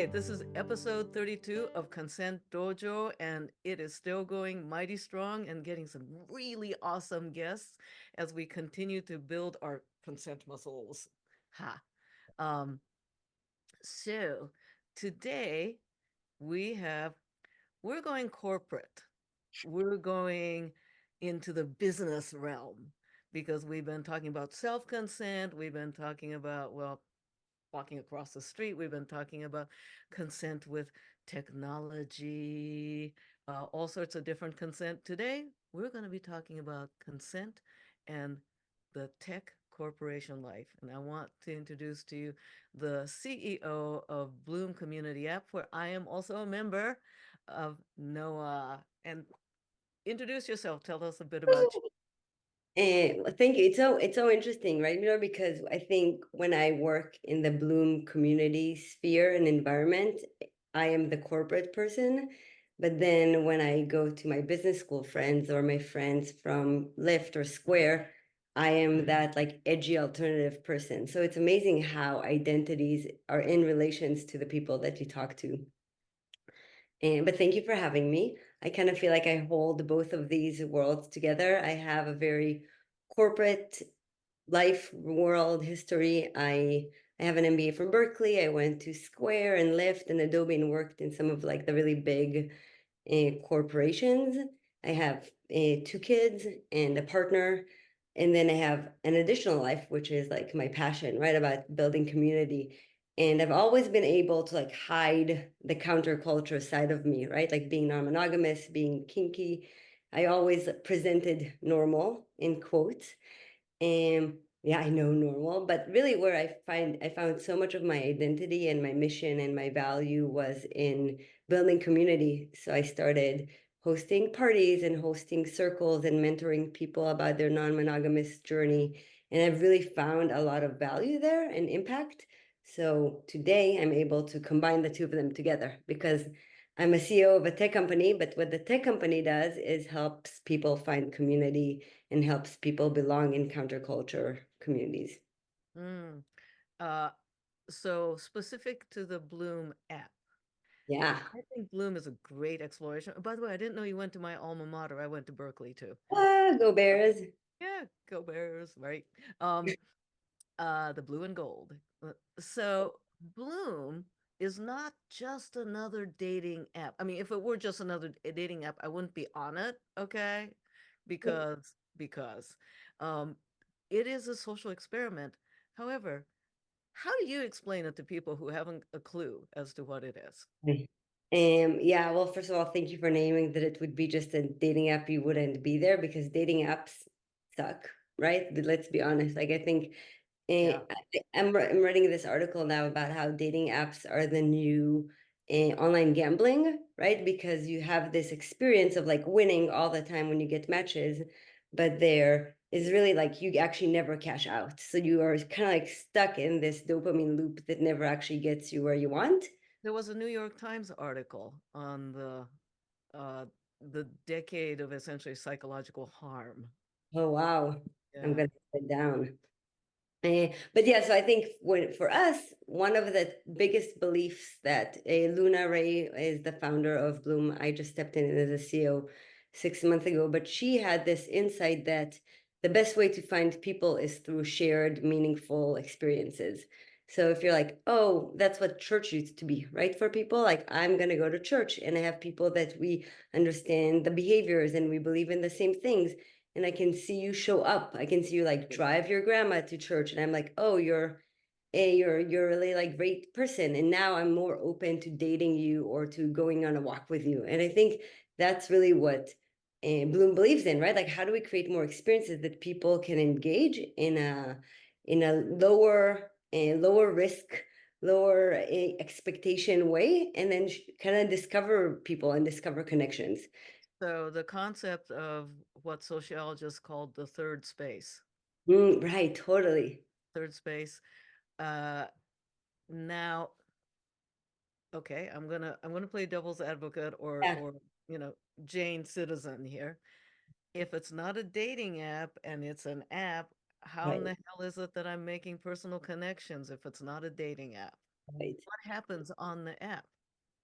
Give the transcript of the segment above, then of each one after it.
Okay, this is episode 32 of Consent Dojo, and it is still going mighty strong and getting some really awesome guests as we continue to build our consent muscles. Ha. Um, so today we have, we're going corporate. We're going into the business realm because we've been talking about self-consent. We've been talking about, well, walking across the street. We've been talking about consent with technology, all sorts of different consent. Today, we're going to be talking about consent and the tech corporation life. And I want to introduce to you the CEO of Bloom Community App, where I am also a member of Noa. And introduce yourself. Tell us a bit about you. And thank you. It's so interesting, right? Because I think when I work in the Bloom community sphere and environment, I am the corporate person. But then when I go to my business school friends or my friends from Lyft or Square, I am that like edgy alternative person. So it's amazing how identities are in relations to the people that you talk to. And but thank you for having me. I kind of feel like I hold both of these worlds together. I have a very corporate life world history. I have an MBA from Berkeley. I went to Square and Lyft and Adobe and worked in some of like the really big corporations. I have two kids and a partner. And then I have an additional life, which is like my passion, right? About building community. And I've always been able to like hide the counterculture side of me, right? Like being non-monogamous, being kinky. I always presented normal in quotes. And yeah, I know normal, but really where I found so much of my identity and my mission and my value was in building community. So I started hosting parties and hosting circles and mentoring people about their non-monogamous journey. And I've really found a lot of value there and impact. So today I'm able to combine the two of them together because I'm a CEO of a tech company, but what the tech company does is helps people find community and helps people belong in counterculture communities. Mm. Uh, so specific to the Bloom app. Yeah. I think Bloom is a great exploration. By the way, I didn't know you went to my alma mater. I went to Berkeley too. Ah, go Bears. Yeah, go Bears, right? Um, the blue and gold. So Bloom is not just another dating app. I mean, if it were just another dating app, I wouldn't be on it, okay? Because um, it is a social experiment. However, how do you explain it to people who haven't a clue as to what it is? Yeah, well, first of all, thank you for naming that it would be just a dating app. You wouldn't be there because dating apps suck, right? But let's be honest. Like, I think Yeah. I'm writing this article now about how dating apps are the new online gambling, right? Because you have this experience of like winning all the time when you get matches, but there is really like you actually never cash out. So you are kind of like stuck in this dopamine loop that never actually gets you where you want. There was a New York Times article on uh, the decade of essentially psychological harm. Oh, wow. I'm Yeah. going to put it down. But yeah, so I think for us, one of the biggest beliefs that Luna Ray is the founder of Bloom. I just stepped in as a CEO 6 months ago, but she had this insight that the best way to find people is through shared, meaningful experiences. So if you're like, oh, that's what church used to be, right? For people, like I'm going to go to church and I have people that we understand the behaviors and we believe in the same things and I can see you show up. I can see you like drive your grandma to church, and I'm like, oh, you're really like great person. And now I'm more open to dating you or to going on a walk with you. And I think that's really what Bloom believes in, right? Like, how do we create more experiences that people can engage in a lower risk, lower expectation way, and then kind of discover people and discover connections. So the concept of what sociologists called the third space, Right, totally. third space. Uh, now, okay, I'm gonna play devil's advocate Yeah, or Jane Citizen here. If it's not a dating app and it's an app, how in right. the hell is it that I'm making personal connections if it's not a dating app? Right. What happens on the app?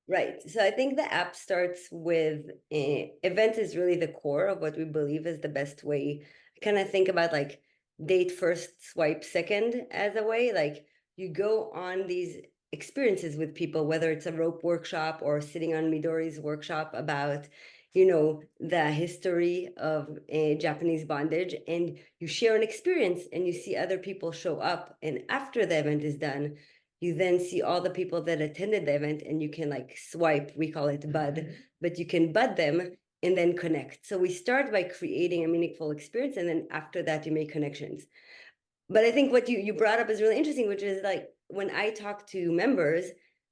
Right. So I think the app starts with event is really the core of what we believe is the best way. I kind of think about like date first, swipe second as a way. Like you go on these experiences with people, whether it's a rope workshop or sitting on Midori's workshop about, the history of Japanese bondage, and you share an experience and you see other people show up. And after the event is done, you then see all the people that attended the event and you can like swipe, we call it bud, but you can bud them and then connect. So we start by creating a meaningful experience, and then after that you make connections. But I think what you brought up is really interesting, which is like when I talk to members,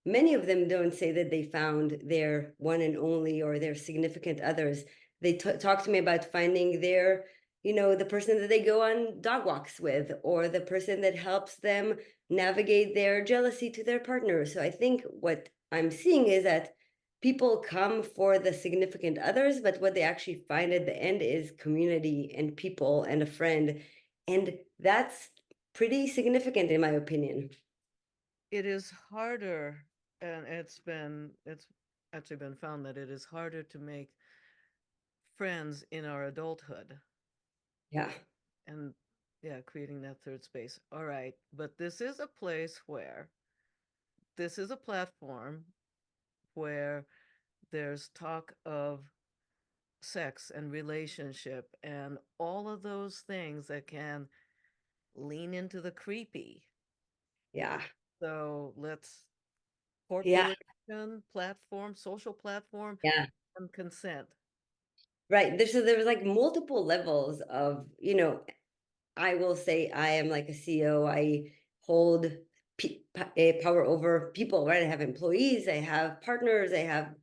many of them don't say that they found their one and only or their significant others. They talk to me about finding their, the person that they go on dog walks with, or the person that helps them navigate their jealousy to their partner. So I think what I'm seeing is that people come for the significant others, but what they actually find at the end is community and people and a friend. And that's pretty significant in my opinion. It is harder, and it's actually been found that it is harder to make friends in our adulthood. Yeah. And yeah, creating that third space. All right, but this is a place where this is a platform where there's talk of sex and relationship and all of those things that can lean into the creepy. Yeah. So let's Yeah. corporation, platform, social platform, Yeah. and consent. Right. So there's like multiple levels of, I will say I am like a CEO. I hold power over people, right? I have employees, I have partners, I have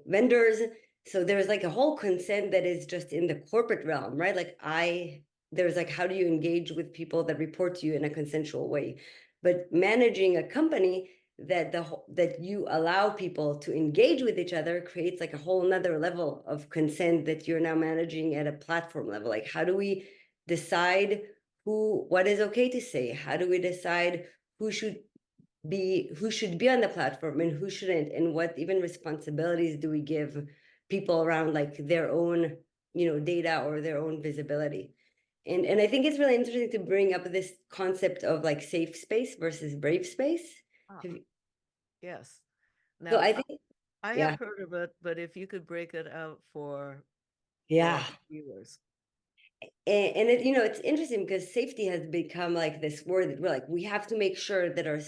vendors. So there's like a whole consent that is just in the corporate realm, right? There's like, how do you engage with people that report to you in a consensual way? But managing a company that you allow people to engage with each other creates like a whole nother level of consent that you're now managing at a platform level. Like, how do we decide what is okay to say? How do we decide who should be on the platform and who shouldn't, and what even responsibilities do we give people around like their own data or their own visibility? And I think it's really interesting to bring up this concept of like safe space versus brave space. Ah, yes. So Now, I think, I have yeah, heard of it, but if you could break it out for yeah. our viewers. And it's interesting because safety has become like this word that we're like, we have to make sure that our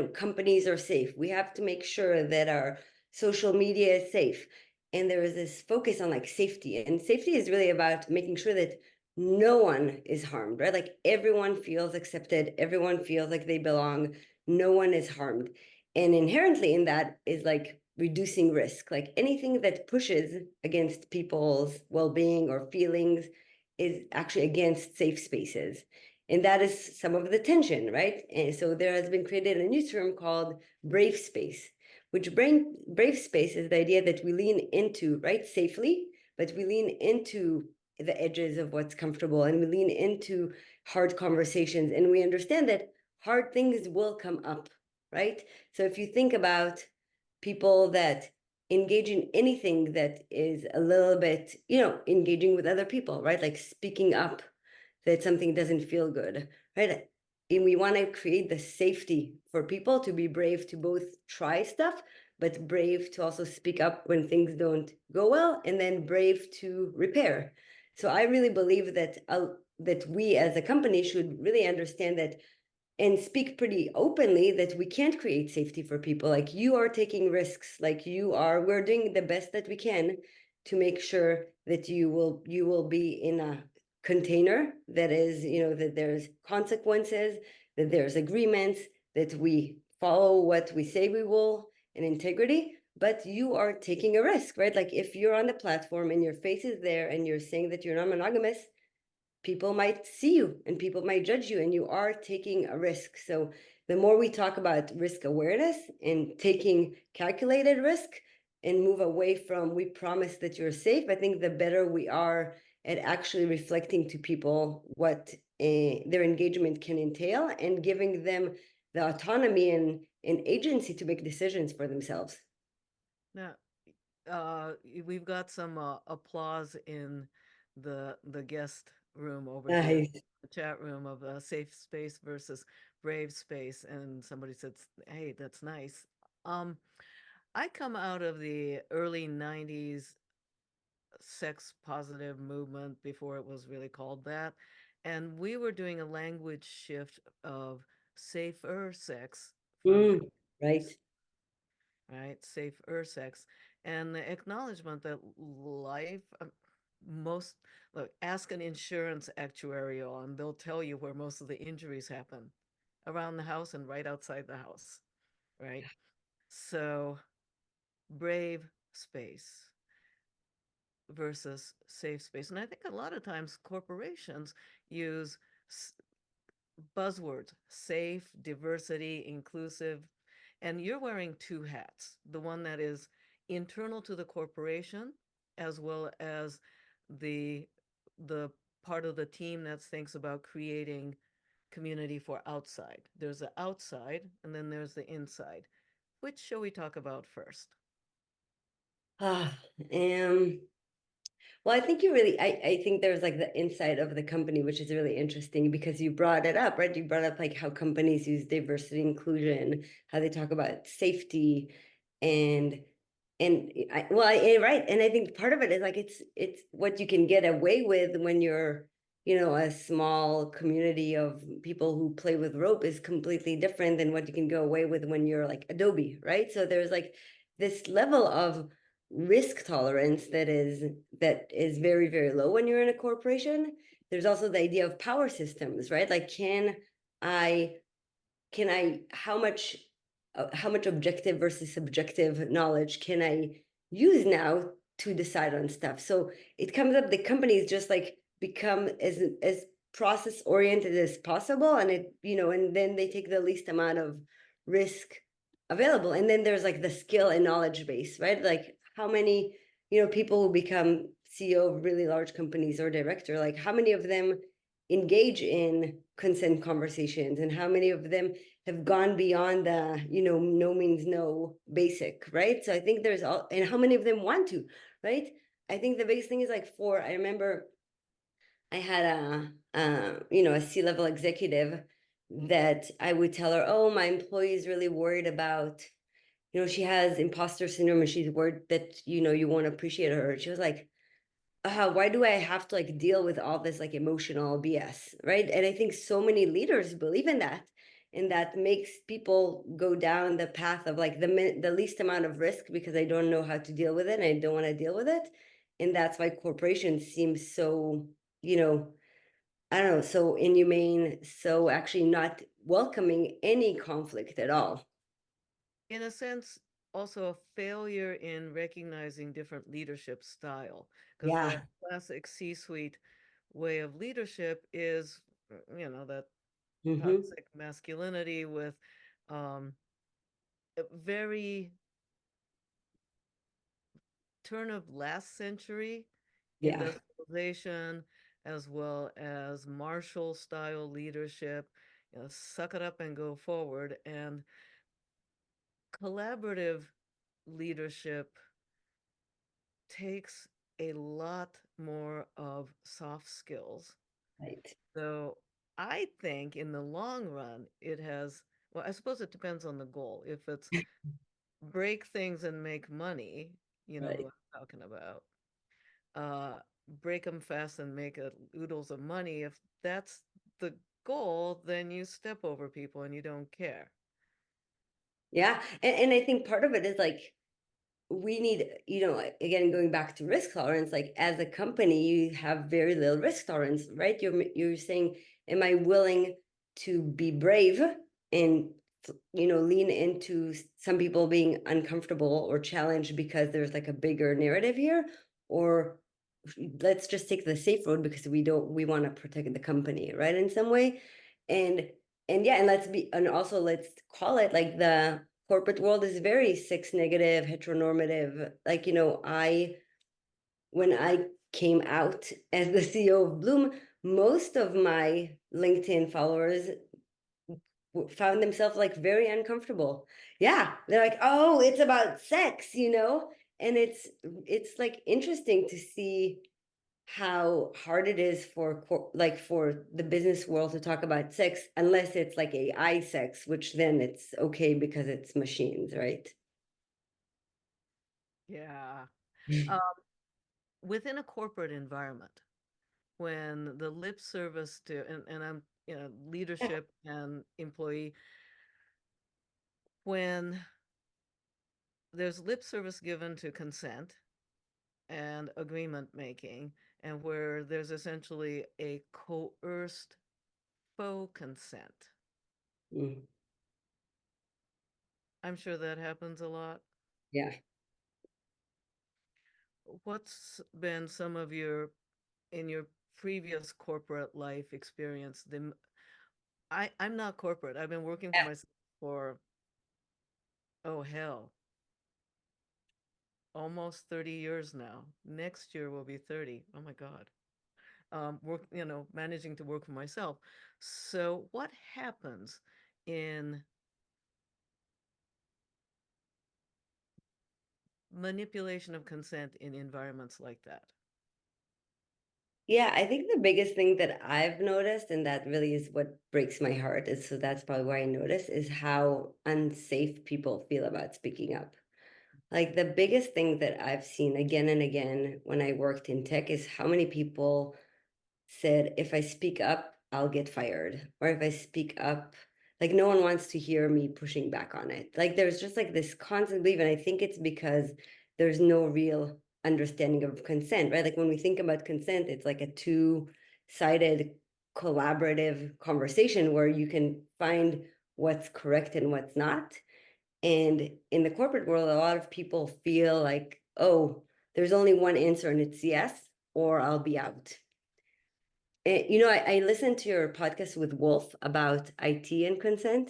companies are safe, we have to make sure that our social media is safe, and there is this focus on like safety, and safety is really about making sure that no one is harmed, right? Like everyone feels accepted, everyone feels like they belong, no one is harmed. And inherently in that is like reducing risk, like anything that pushes against people's well-being or feelings is actually against safe spaces. And that is some of the tension, right? And so there has been created a new term called brave space, which brave space is the idea that we lean into, right, safely, but we lean into the edges of what's comfortable, and we lean into hard conversations, and we understand that hard things will come up, right? So if you think about people that engage in anything that is a little bit, engaging with other people, right? Like speaking up that something doesn't feel good, right? And we want to create the safety for people to be brave to both try stuff, but brave to also speak up when things don't go well, and then brave to repair. So I really believe that we as a company should really understand that and speak pretty openly that we can't create safety for people. Like you are taking risks, like we're doing the best that we can to make sure that you will be in a container that is, that there's consequences, that there's agreements, that we follow what we say we will in integrity. But you are taking a risk, right? Like if you're on the platform and your face is there and you're saying that you're not monogamous, people might see you and people might judge you, and you are taking a risk. So the more we talk about risk awareness and taking calculated risk and move away from we promise that you're safe, I think the better we are at actually reflecting to people what their engagement can entail, and giving them the autonomy and agency to make decisions for themselves. Now, we've got some applause in the guest room over here, Nice. the chat room of safe space versus brave space, and somebody said, "Hey, that's nice." Um, I come out of the early '90s sex positive movement before it was really called that, and we were doing a language shift of safer sex from Right. right? Safer sex. And the acknowledgement that life, most, look, ask an insurance actuarial and they'll tell you where most of the injuries happen around the house and right outside the house, right? So, brave space versus safe space. And I think a lot of times corporations use buzzwords: safe, diversity, inclusive. And you're wearing two hats: the one that is internal to the corporation, as well as the the part of the team that thinks about creating community for outside. There's the outside and then there's the inside. Which shall we talk about first? Ah, um, well, I think you really, I think there's like the inside of the company, which is really interesting because you brought it up, right? You brought up like how companies use diversity, inclusion, how they talk about safety, and right. And I think part of it is like it's what you can get away with when you're, a small community of people who play with rope is completely different than what you can go away with when you're like Adobe, right? So there's like this level of risk tolerance that is very, very low when you're in a corporation. There's also the idea of power systems, right? Like I I how much objective versus subjective knowledge can I use now to decide on stuff? So it comes up, the companies just like become as process oriented as possible, and and then they take the least amount of risk available. And then there's like the skill and knowledge base, right? Like how many people who become CEO of really large companies or director, like how many of them engage in consent conversations, and how many of them have gone beyond the no means no basic, right? So I think there's all, and how many of them want to, right? I think the biggest thing is like, I remember I had a C-level executive that I would tell her, oh, my employee is really worried about, she has imposter syndrome and she's worried that you won't appreciate her. She was like, why do I have to like deal with all this like emotional BS, right? And I think so many leaders believe in that, and that makes people go down the path of like the least amount of risk because I don't know how to deal with it and I don't want to deal with it. And that's why corporations seem so, I don't know, so inhumane, so actually not welcoming any conflict at all. In a sense, also a failure in recognizing different leadership style, because the Yeah. classic C-suite way of leadership is, that Mm-hmm. toxic masculinity with um, a very turn of last century Yeah. industrialization, as well as Marshall style leadership, suck it up and go forward. And collaborative leadership takes a lot more of soft skills. Right. So I think in the long run, it has, well, I suppose it depends on the goal. If it's break things and make money, you know who Right. I'm talking about, uh, break them fast and make oodles of money. If that's the goal, then you step over people and you don't care. Yeah. And I think part of it is like, we need, again, going back to risk tolerance, like as a company, you have very little risk tolerance, right? You're saying, am I willing to be brave and, lean into some people being uncomfortable or challenged because there's like a bigger narrative here? Or let's just take the safe road because we want to protect the company, right? In some way. And yeah, and also let's call it like the corporate world is very sex negative, heteronormative. Like, when I came out as the CEO of Bloom, most of my LinkedIn followers found themselves like very uncomfortable. Yeah, they're like, oh, it's about sex, and it's like interesting to see how hard it is for like for the business world to talk about sex unless it's like AI sex, which then it's okay because it's machines, right? Yeah. Within a corporate environment, when the lip service to, and I'm, leadership and employee, when there's lip service given to consent and agreement making, and where there's essentially a coerced faux consent. Mm, I'm sure that happens a lot. yeah. What's been some of your, in your previous corporate life experience, I'm not corporate. I've been working for Yeah. myself for, oh hell, almost 30 years now. Next year will be 30. Oh my God. Managing to work for myself. So what happens in manipulation of consent in environments like that? Yeah, I think the biggest thing that I've noticed, and that really is what breaks my heart, is so that's probably why I notice, is how unsafe people feel about speaking up. Like the biggest thing that I've seen again and again when I worked in tech is how many people said, if I speak up, I'll get fired. Or if I speak up, like no one wants to hear me pushing back on it. Like there's just like this constant belief. And I think it's because there's no real understanding of consent, right? Like when we think about consent, it's like a two-sided collaborative conversation where you can find what's correct and what's not. And in the corporate world, a lot of people feel like, oh, there's only one answer and it's yes, or I'll be out. I listened to your podcast with Wolf about IT and consent,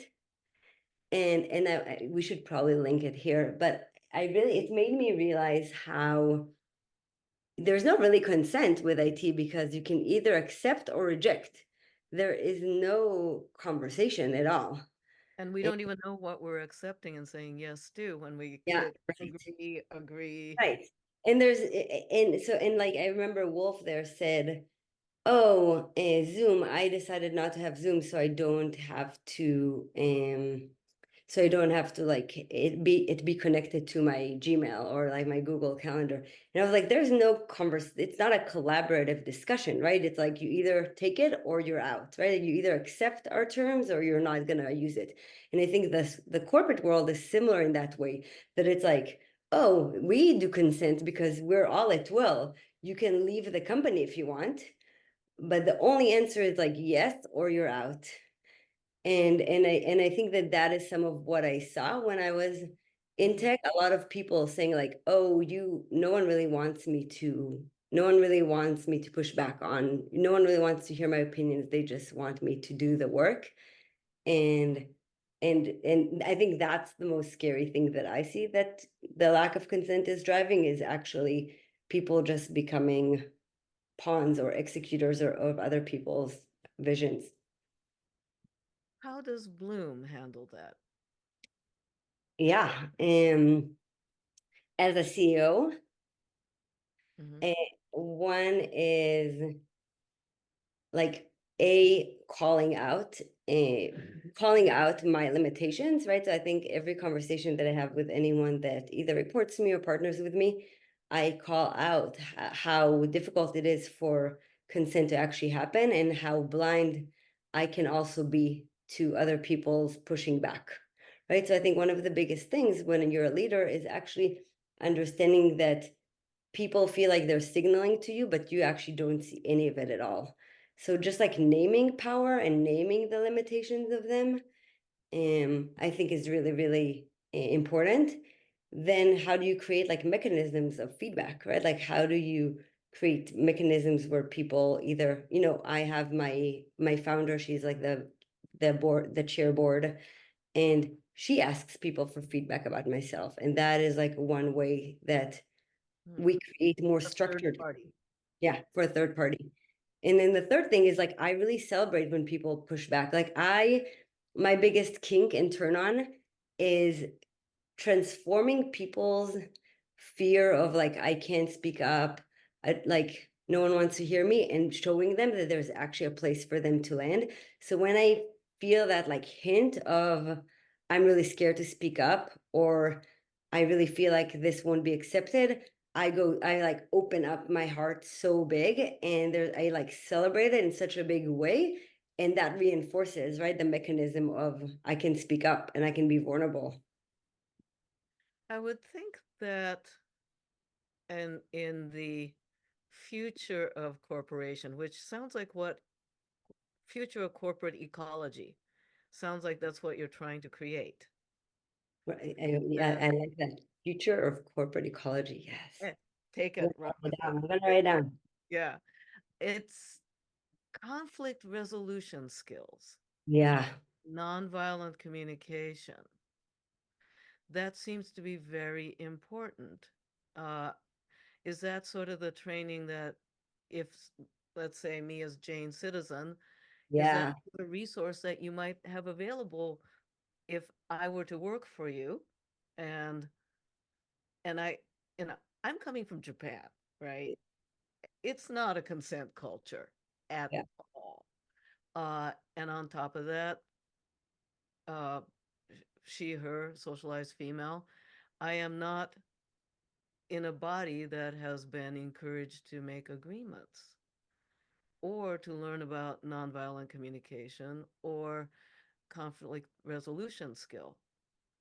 and we should probably link it here. But it made me realize how there's not really consent with IT because you can either accept or reject. There is no conversation at all. And we And- don't even know what we're accepting and saying yes to when we yeah, click right, agree, agree. right. And like I remember Wolf there said, oh, Zoom, I decided not to have Zoom so I don't have to like it be connected to my Gmail or like my Google Calendar. And I was like, there's no it's not a collaborative discussion, right? It's like you either take it or you're out, right? You either accept our terms or you're not gonna use it. And I think the corporate world is similar in that way, that it's like, oh, we do consent because we're all at will. You can leave the company if you want, but the only answer is like yes or you're out. And I think that is some of what I saw when I was in Mhm. tech. A lot of people saying like, oh, no one really wants me to, no one really wants me to push back on, no one really wants to hear my opinions, they just want me to do the work. And and and I think that's the most scary thing that I see, that the lack of consent is driving, is actually people just becoming pawns or executors of other people's visions. How does Bloom handle that? Yeah. As a CEO, Hmm. eh, one is like calling out my limitations, right? So I think every conversation that I have with anyone that either reports to me or partners with me, I call out how difficult it is for consent to actually happen and how blind I can also be to other people's pushing back, right? So I think one of the biggest things when you're a leader is actually understanding that people feel like they're signaling to you, but you actually don't see any of it at all. So just like naming power and naming the limitations of them, I think is really, really important. Then how do you create like mechanisms of feedback, right? Like how do you create mechanisms where people either, I have my founder, she's like the chair board, and she asks people for feedback about myself. And that is like one way that Hmm. we create more A third structured, party. yeah, for a third party. And then the third thing is like I really celebrate when people push back. Like my biggest kink and turn on is transforming people's fear of like I can't speak up, like no one wants to hear me, and showing them that there's actually a place for them to land. So when I feel that like hint of I'm really scared to speak up, or I really feel like this won't be accepted, I like open up my heart so big, and I like celebrate it in such a big way. And that reinforces, right, the mechanism of I can speak up and I can be vulnerable. I would think that, and in the future of corporation, which sounds like what future of corporate ecology sounds like that's what you're trying to create. Right. Yeah, That I like that. Future of corporate ecology. Yes. eh, take I'm it, gonna run write with it it. down. I'm gonna write it down. Yeah, it's conflict resolution skills, Yeah. nonviolent communication. That seems to be very important. Uh, is that sort of the training that if, let's say, me as Jane Citizen, is that Yeah. a resource that you might have available if I were to work for you? And and I and I'm coming from Japan, right? It's not a consent culture at Yeah. all. And on top of that, uh, she, her, socialized female, I am not in a body that has been encouraged to make agreements or to learn about nonviolent communication or conflict resolution skill.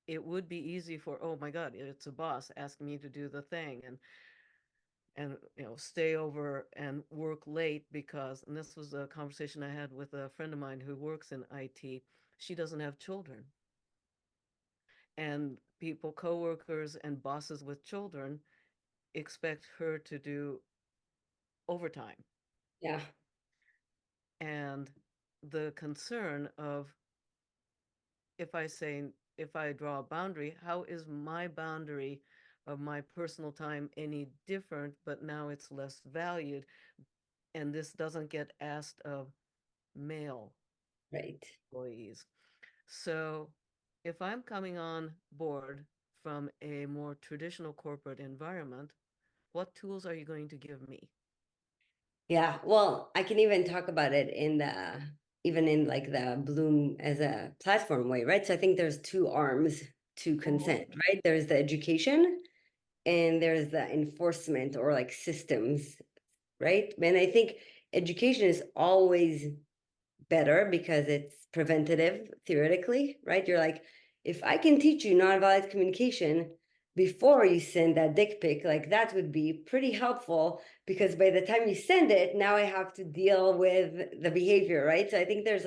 It would be easy for, oh my God, it's a boss asking me to do the thing and stay over and work late because, and this was a conversation I had with a friend of mine who works in IT. She doesn't have children, and people, coworkers and bosses with children expect her to do overtime. Yeah. And the concern of, if I say, if I draw a boundary, how is my boundary of my personal time any different, but now it's less valued? And this doesn't get asked of male Right. employees. So if I'm coming on board from a more traditional corporate environment, what tools are you going to give me? Yeah. Well, I can even talk about it in the even in like the Bloom as a platform way, right? So I think there's two arms to Mhm. consent, right? There's the education and there's the enforcement or like systems, right? And I think education is always better because it's preventative theoretically, right? You're like, if I can teach you nonviolent communication before you send that dick pic, like that would be pretty helpful because by the time you send it, now I have to deal with the behavior, right? So I think there's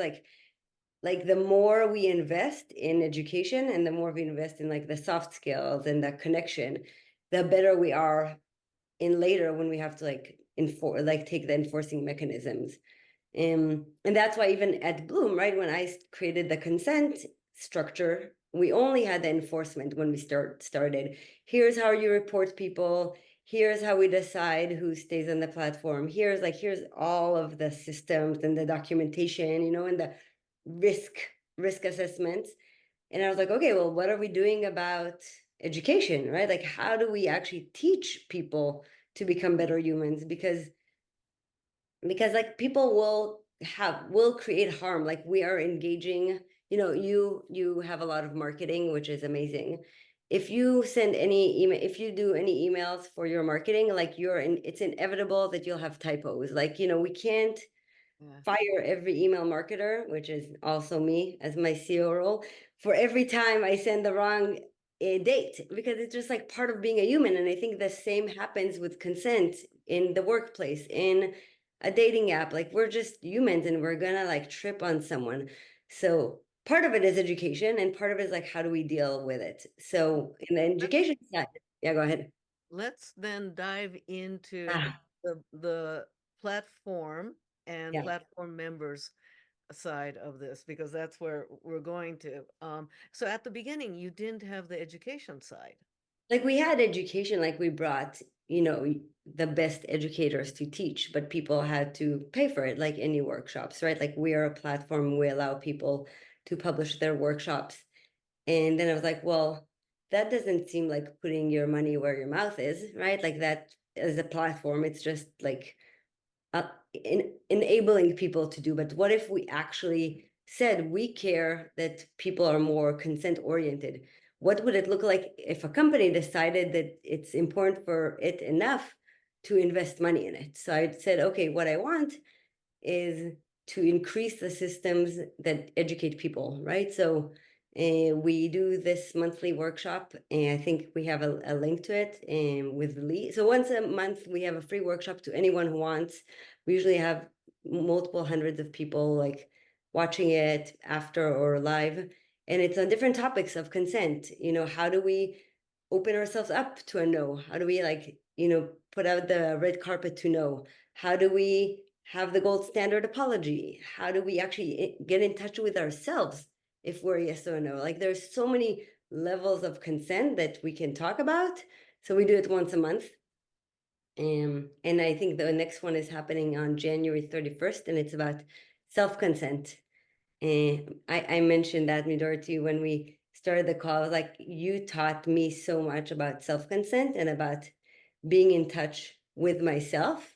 like the more we invest in education and the more we invest in like the soft skills and the connection, the better we are in later when we have to like enforce, like take the enforcing mechanisms. And that's why even at Bloom, right, when I created the consent structure, we only had the enforcement when we started. Here's how you report people. Here's how we decide who stays on the platform. Here's all of the systems and the documentation, and the risk risk assessments. And I was like, okay, well, what are we doing about education, right? Like, how do we actually teach people to become better humans? Because like people will create harm, like we are engaging, you have a lot of marketing, which is amazing. If you send any email, if you do any emails for your marketing, like it's inevitable that you'll have typos, like we can't Yeah. fire every email marketer, which is also me as my CEO role, for every time I send the wrong date, because it's just like part of being a human. And I think the same happens with consent in the workplace, in a dating app. Like we're just humans and we're gonna like trip on someone. So part of it is education and part of it is like how do we deal with it. So in the Let's education side, yeah, go ahead. let's then dive into Ah, the platform and yeah. platform members side of this because that's where we're going to. So at the beginning, you didn't have the education side. Like we had education, like we brought, the best educators to teach, but people had to pay for it, like any workshops, right? Like we are a platform, we allow people to publish their workshops. And then I was like, well, that doesn't seem like putting your money where your mouth is, right? Like that as a platform, it's just like enabling people to do. But what if we actually said we care that people are more consent oriented? What would it look like if a company decided that it's important for it enough to invest money in it? So I said, okay, what I want is to increase the systems that educate people, right? So we do this monthly workshop, and I think we have a link to it with Lee. So once a month, we have a free workshop to anyone who wants. We usually have multiple hundreds of people like watching it after or live, and it's on different topics of consent. How do we open ourselves up to a no? How do we put out the red carpet to no? How do we have the gold standard apology? How do we actually get in touch with ourselves if we're yes or no? Like there's so many levels of consent that we can talk about. So we do it once a month. And I think the next one is happening on January 31st, and it's about self-consent. And I mentioned that, Midori, to you when we started the call. I was like, you taught me so much about self-consent and about being in touch with myself,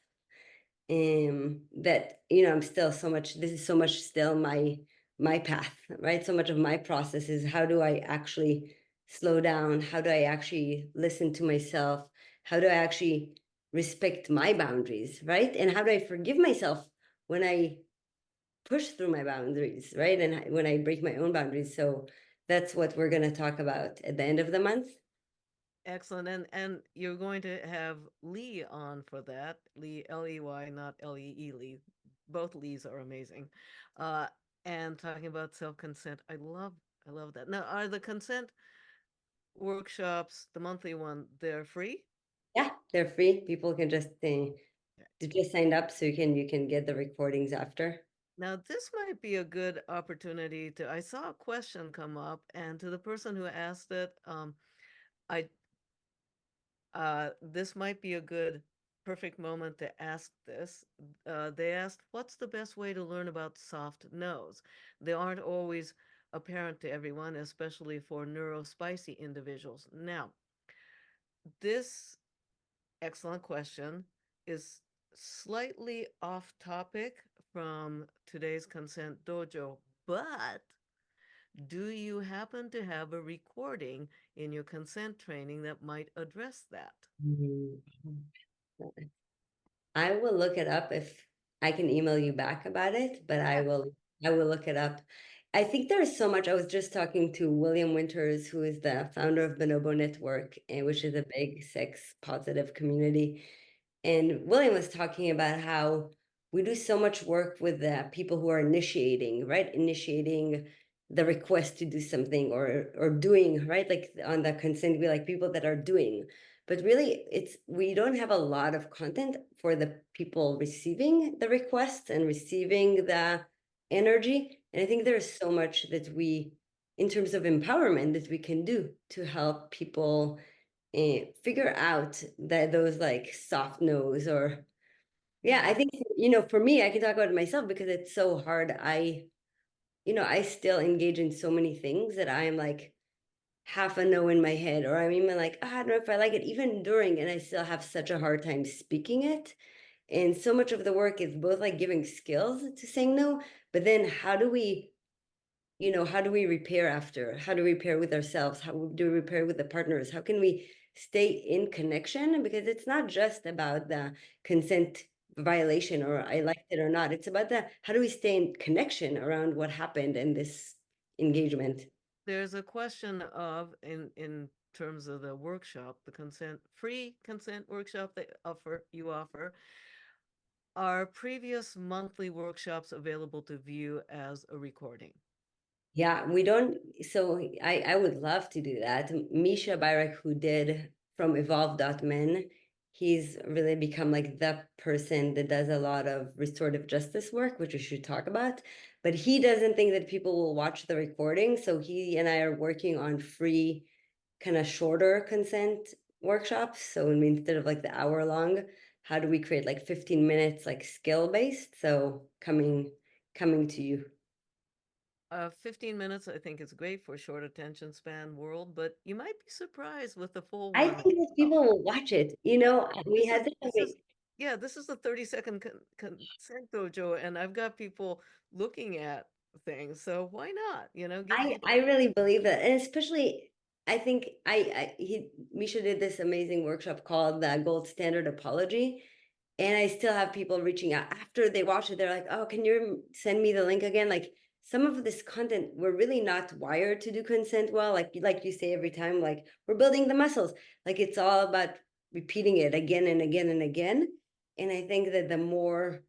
that I'm still so much, this is so much still my path, right? So much of my process is how do I actually slow down? How do I actually listen to myself? How do I actually respect my boundaries, right? And how do I forgive myself when I push through my boundaries, right? And when I break my own boundaries. So that's what we're going to talk about at the end of the month. Excellent. And you're going to have Lee on for that. Lee, Ley, not Lee, Lee. Both Lees are amazing. Uh, and talking about self-consent. I love that. Now, are the consent workshops, the monthly one, they're free? Yeah, they're free. People can just sign up, so you can get the recordings after. Now, this might be a good opportunity to. I saw a question come up, and to the person who asked it, I this might be a good, perfect moment to ask this. They asked, "What's the best way to learn about soft no's?" They aren't always apparent to everyone, especially for neurospicy individuals. Now, this excellent question is slightly off topic from today's Consent Dojo, but do you happen to have a recording in your consent training that might address that? Mhm. I will look it up if I can email you back about it, but I will look it up. I think there's so much. I was just talking to William Winters, who is the founder of Bonobo Network, which is a big sex positive community. And William was talking about how we do so much work with the people who are initiating, right? Initiating the request to do something or doing, right? Like on the consent, we like people that are doing. But really, we don't have a lot of content for the people receiving the requests and receiving the energy. And I think there's so much that in terms of empowerment, that we can do to help people figure out that those like soft no's or yeah. I Mm. think for me, I can talk about it myself because it's so hard. I still engage in so many things that I am like half a no in my head, or I'm even like, I don't know if I like it even during, and I still have such a hard time speaking it. And so much of the work is both like giving skills to saying no, but then how do we repair after? How do we repair with ourselves? How do we repair with the partners? How can we stay in connection? Because it's not just about the consent violation or I liked it or not. It's about the how do we stay in connection around what happened in this engagement. There's a question of in terms of the workshop, the consent free consent workshop that you offer. Are previous monthly workshops available to view as a recording? Yeah, we don't. So I would love to do that. Misha Byrak, who did from evolve.men, he's really become like the person that does a lot of restorative justice work, which we should talk about. But he doesn't think that people will watch the recording. So he and I are working on free, kind of shorter consent workshops. So instead of like the hour long, how do we create like 15 minutes, like skill based? So coming to you. 15 minutes, I think is great for a short attention span world, but you might be surprised with the full I one. think that people will watch it. Yeah, We had this. this is yeah, this is the 30-second consent dojo, and I've got people looking at things, so why not? Give people. I really believe that, and especially I think Misha did this amazing workshop called the Gold Standard Apology, and I still have people reaching out after they watch it. They're like, "Oh, can you send me the link again?" Like some of this content, we're really not wired to do consent well. Like you say every time, like we're building the muscles. Like it's all about repeating it again and again and again. And I think that the more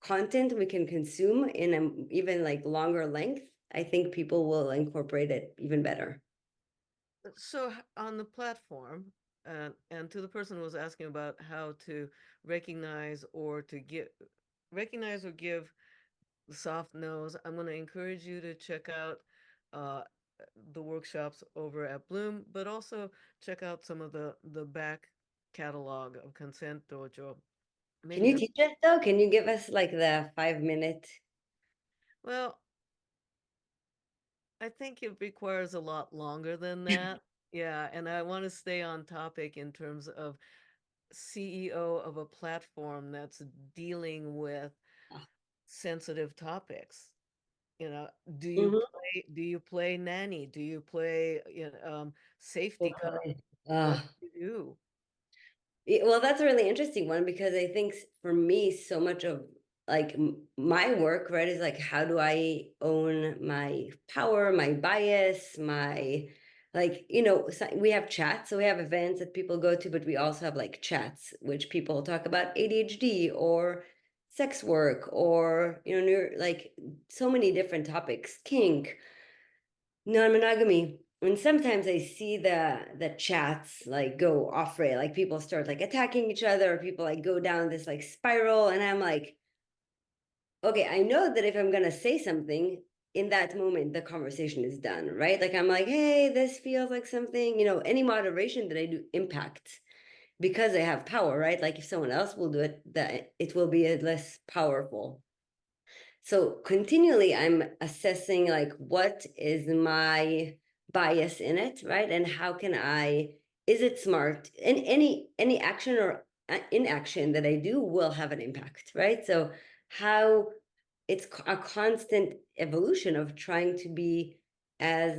content we can consume in an even like longer length, I think people will incorporate it even better. So on the platform, and to the person who was asking about how to recognize or to recognize or give the soft nose, I'm going to encourage you to check out uh, the workshops over at Bloom, but also check out some of the back catalog of Consent Dojo. Can Maybe you the teach us though? Can you give us like the 5 minute? well, I think it requires a lot longer than that. Yeah, and I want to stay on topic in terms of CEO of a platform that's dealing with sensitive topics. You know, Mhm. do you play nanny? Do you play safety cop? Totally. What do you do? Well, that's a really interesting one because I think for me, so much of like my work, right, is like how do I own my power, my bias, my like, so we have chats, so we have events that people go to, but we also have like chats, which people talk about ADHD or sex work or, like so many different topics, kink, non-monogamy. And sometimes I see the chats like go off rail, like people start like attacking each other, or people like go down this like spiral, and I'm like, okay, I know that if I'm gonna say something in that moment, the conversation is done, right? Like I'm like, hey, this feels like something, any moderation that I do impacts because I have power, right? Like if someone else will do it, that it will be less powerful. So continually I'm assessing like what is my bias in it, right? And how can I, is it smart? And any action or inaction that I do will have an impact, right? So how it's a constant evolution of trying to be as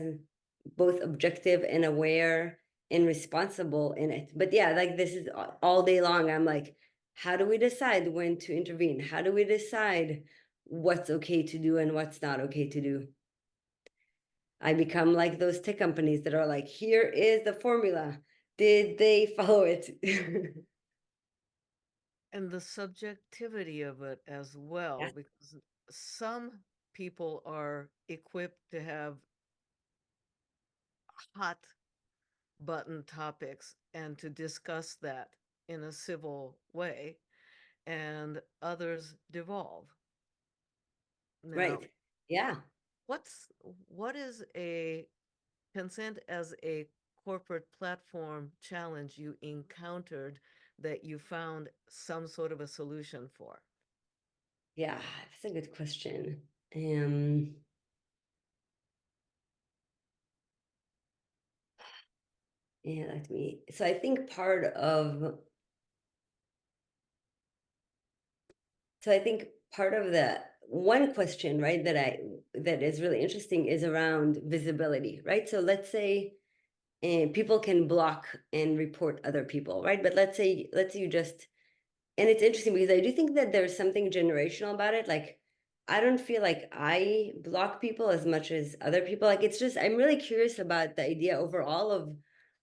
both objective and aware and responsible in it. But yeah, like this is all day long. I'm like, how do we decide when to intervene? How do we decide what's okay to do and what's not okay to do? I become like those tech companies that are like, here is the formula. Did they follow it? And the subjectivity of it as well, Yes. because some people are equipped to have hot button topics and to discuss that in a civil way, and others devolve. Now, Right. Yeah. what's what is a consent as a corporate platform challenge you encountered that you found some sort of a solution for? Yeah. That's a good question. Um, yeah, let me. So I think part of the one question, right, that is really interesting is around visibility, right? So let's say people can block and report other people, right? But let's say you just, and it's interesting because I do think that there's something generational about it. Like I don't feel like I block people as much as other people. Like it's just I'm really curious about the idea overall of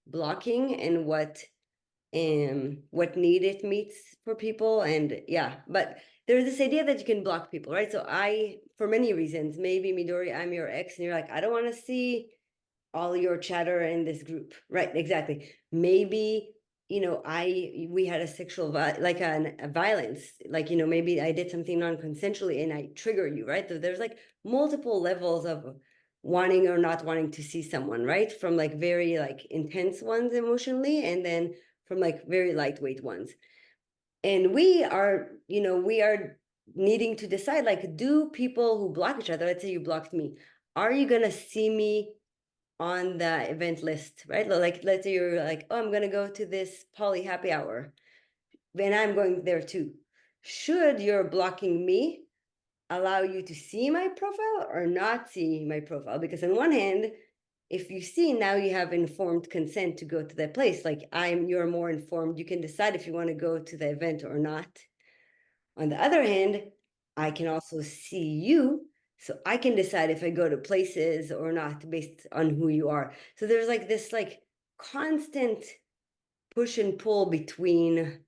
blocking and what need it meets for people. And yeah, but there's this idea that you can block people, right? So I, for many reasons, maybe Midori, I'm your ex, and you're like, I don't want to see all your chatter in this group, right? Exactly. Maybe we had a like a violence, like maybe I did something non-consensually and I trigger you, right? So there's like multiple levels of wanting or not wanting to see someone, right? From like very like intense ones emotionally, and then from like very lightweight ones. And we are needing to decide, like, do people who block each other, let's say you blocked me, are you gonna see me on the event list, right? Like, let's say you're like, oh, I'm gonna go to this poly happy hour, then I'm going there too. Should your blocking me allow you to see my profile or not see my profile? Because on one hand, if you see, now you have informed consent to go to that place. Like you're more informed. You can decide if you want to go to the event or not. On the other hand, I can also see you. So I can decide if I go to places or not based on who you are. So there's like this like constant push and pull between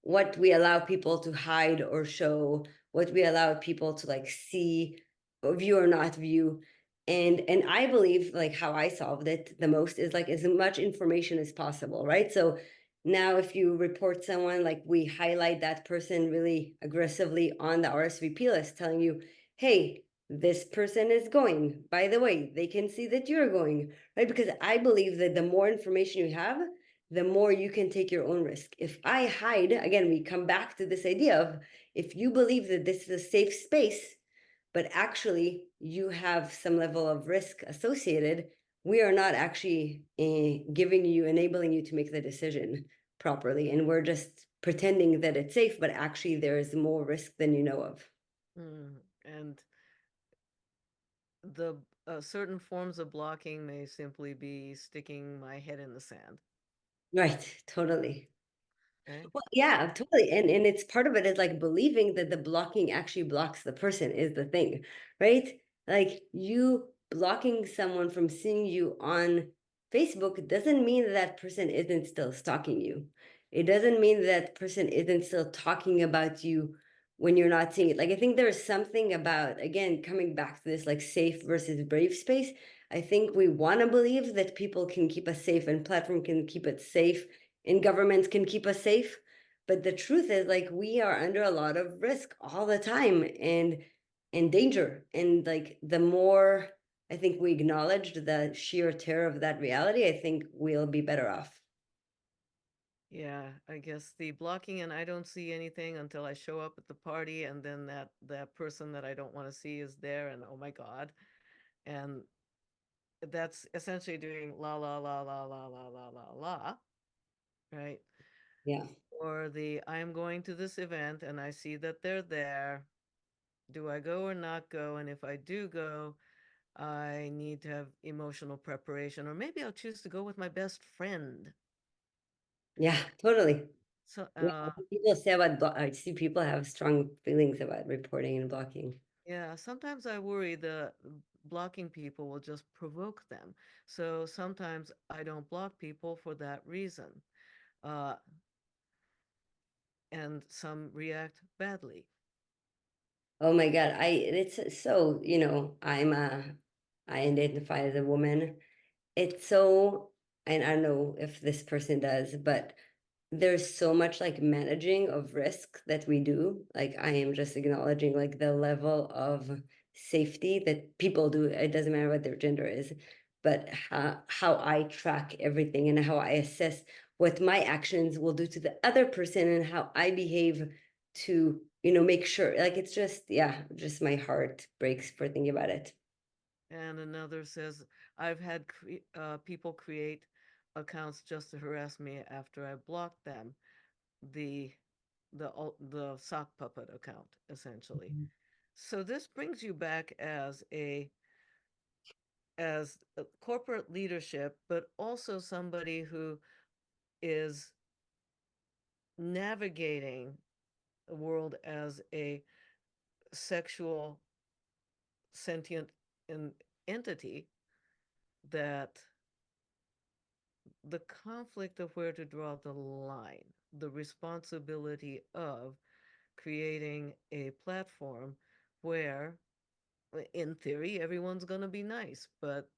what we allow people to hide or show, what we allow people to like see or view or not view. And I believe like how I solved it the most is like as much information as possible, right? So now if you report someone, like we highlight that person really aggressively on the RSVP list, telling you, hey, this person is going. By the way, they can see that you're going, right? Because I believe that the more information you have, the more you can take your own risk. If I hide, again, we come back to this idea of if you believe that this is a safe space, but actually you have some level of risk associated, we are not actually giving you, enabling you to make the decision properly. And we're just pretending that it's safe, but actually there is more risk than you know of. And the certain forms of blocking may simply be sticking my head in the sand. Right, totally. Okay. Well, yeah, totally. And it's part of it is like believing that the blocking actually blocks the person is the thing, right? Like you blocking someone from seeing you on Facebook doesn't mean that that person isn't still stalking you. It doesn't mean that person isn't still talking about you when you're not seeing it. Like I think there's something about, again, coming back to this like safe versus brave space. I think we want to believe that people can keep us safe and platform can keep it safe and governments can keep us safe. But the truth is like we are under a lot of risk all the time and danger. And like the more I think we acknowledge the sheer terror of that reality, I think we'll be better off. Yeah, I guess the blocking and I don't see anything until I show up at the party and then that person that I don't want to see is there and oh my God. And that's essentially doing la la la la la la la la la, right? Yeah. Or the I am going to this event and I see that they're there. Do I go or not go? And if I do go, I need to have emotional preparation, or maybe I'll choose to go with my best friend. Yeah, totally. So, Yeah. People say about I see people have strong feelings about reporting and blocking. yeah, sometimes I worry the blocking people will just provoke them. So sometimes I don't block people for that reason. Uh, and some react badly. Oh my God. It's so, I identify as a woman. It's so, and I don't know if this person does, but there's so much like managing of risk that we do. Like I am just acknowledging like the level of safety that people do. It doesn't matter what their gender is, but how I track everything and how I assess what my actions will do to the other person and how I behave to, make sure. Like it's just, yeah, just my heart breaks for thinking about it. And another says, I've had people create accounts just to harass me after I blocked them. The the sock puppet account, essentially. So this brings you back as a corporate leadership, but also somebody who is navigating the world as a sexual sentient entity, that the conflict of where to draw the line, the responsibility of creating a platform where, in theory, everyone's going to be nice, but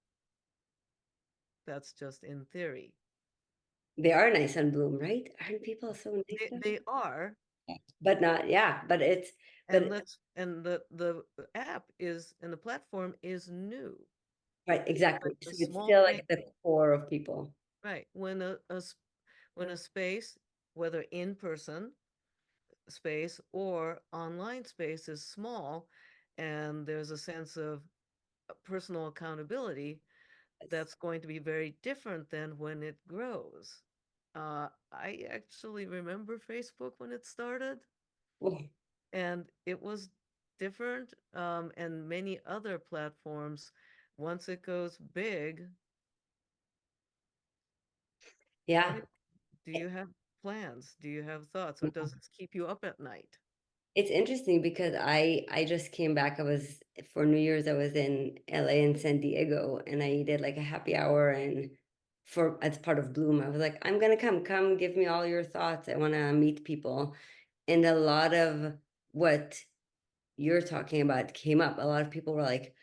that's just in theory. They are nice on Bloom, right? Aren't people so nice there? They are, But not, yeah, and but the app is and the platform is new. right, But exactly. a So it's small still thing, like the core of people. right? When a space, whether in person space or online space, is small, and there's a sense of personal accountability, that's going to be very different than when it grows. I actually remember Facebook when it started, Well, and it was different, and many other platforms. Once it goes big, yeah. right? Do you have plans? Do you have thoughts, or does it keep you up at night? It's interesting because I just came back. I was for New Year's, I was in LA and San Diego, and I did like a happy hour, and for as part of Bloom, I was like, I'm gonna come give me all your thoughts. I want to meet people. And a lot of what you're talking about came up. A lot of people were like,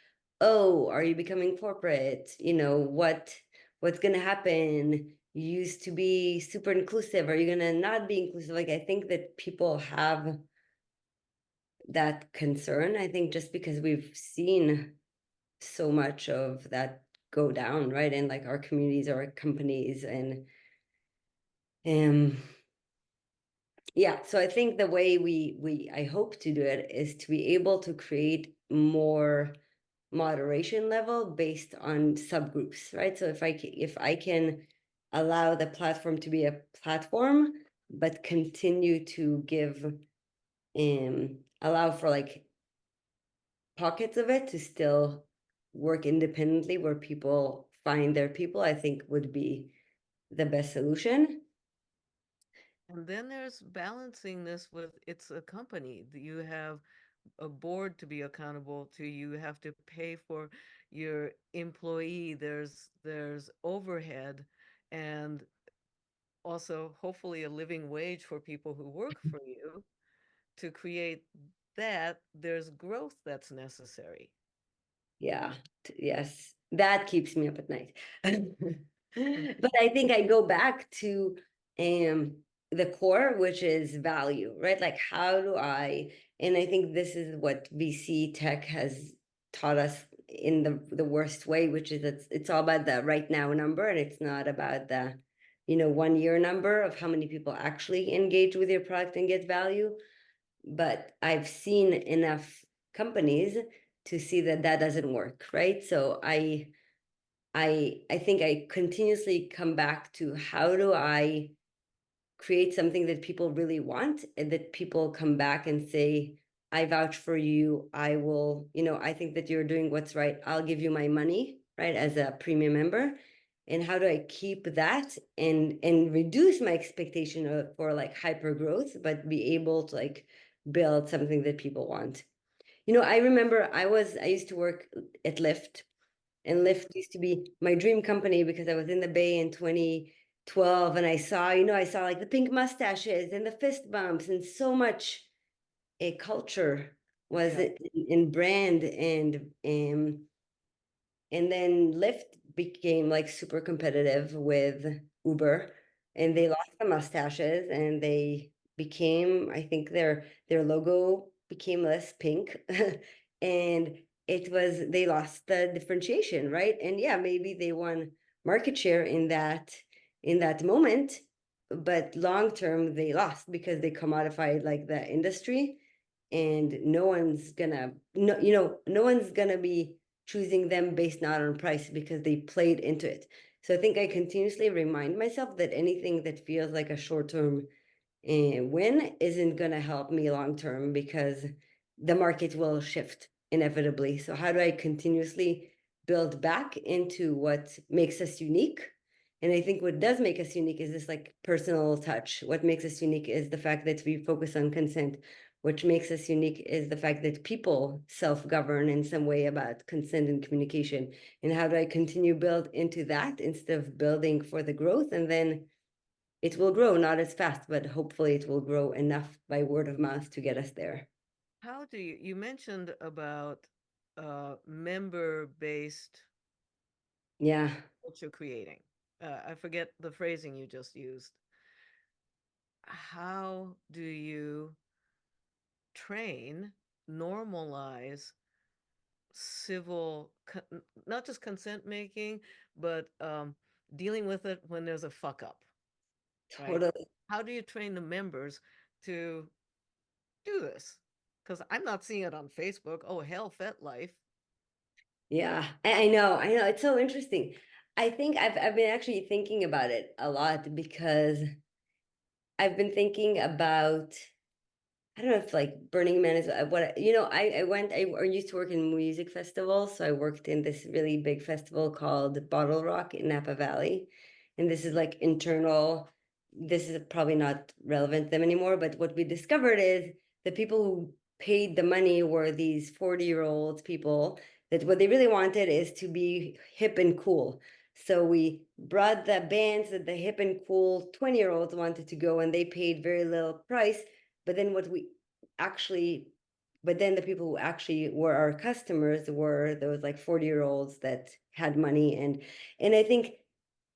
"Oh, are you becoming corporate? You know, what's gonna happen? You used to be super inclusive. Are you gonna not be inclusive?" Like I think that people have that concern. I think just because we've seen so much of that go down, right? In like our communities or our companies and um yeah, so I think the way we I hope to do it is to be able to create more moderation level based on subgroups, right? So if I can allow the platform to be a platform, but continue to give allow for like pockets of it to still work independently where people find their people, I think would be the best solution. And then there's balancing this with it's a company. You have a board to be accountable to. You have to pay for your employee. There's overhead, and also hopefully a living wage for people who work for you. To create that, there's growth that's necessary. Yeah, yes, that keeps me up at night. Mhm. But I think I go back to um the core, which is value, right? Like how do I, and I think this is what VC tech has taught us in the worst way, which is it's all about the right now number, and it's not about the 1 year number of how many people actually engage with your product and get value. But I've seen enough companies to see that that doesn't work, right? So I think I continuously come back to how do I create something that people really want and that people come back and say, I vouch for you. I will, I think that you're doing what's right. I'll give you my money, right, as a premium member. And how do I keep that and reduce my expectation for like hyper growth, but be able to like build something that people want. I remember I used to work at Lyft, and Lyft used to be my dream company because I was in the Bay in 2012, and I saw like the pink mustaches and the fist bumps and so much a culture was Yeah. in brand and then Lyft became like super competitive with Uber, and they lost the mustaches, and they became, I think their logo became less pink, and they lost the differentiation, right? And yeah, maybe they won market share in that moment, but long term they lost because they commodified like the industry, and no one's gonna be choosing them based not on price because they played into it. So I think I continuously remind myself that anything that feels like a short-term win isn't going to help me long term because the market will shift inevitably. So how do I continuously build back into what makes us unique? And I think what does make us unique is this like personal touch. What makes us unique is the fact that we focus on consent. What makes us unique is the fact that people self-govern in some way about consent and communication. And how do I continue build into that instead of building for the growth? And then it will grow, not as fast, but hopefully it will grow enough by word of mouth to get us there. How do you mentioned about member-based Yeah, culture creating. I forget the phrasing you just used. How do you train, normalize not just consent making, but dealing with it when there's a fuck up, right? totally. How do you train the members to do this? Because I'm not seeing it on Facebook. Oh, hell, FetLife. Yeah, I know. It's so interesting. I think I've been actually thinking about it a lot because I've been thinking about, I don't know if like Burning Man is I used to work in music festivals. So I worked in this really big festival called Bottle Rock in Napa Valley. And this is like internal, this is probably not relevant to them anymore. But what we discovered is the people who paid the money were these 40-year-old people that what they really wanted is to be hip and cool. So we brought the bands that the hip and cool 20-year-olds wanted to go and they paid very little price. But then what we actually, but then the people who actually were our customers were those like 40-year-olds that had money. And I think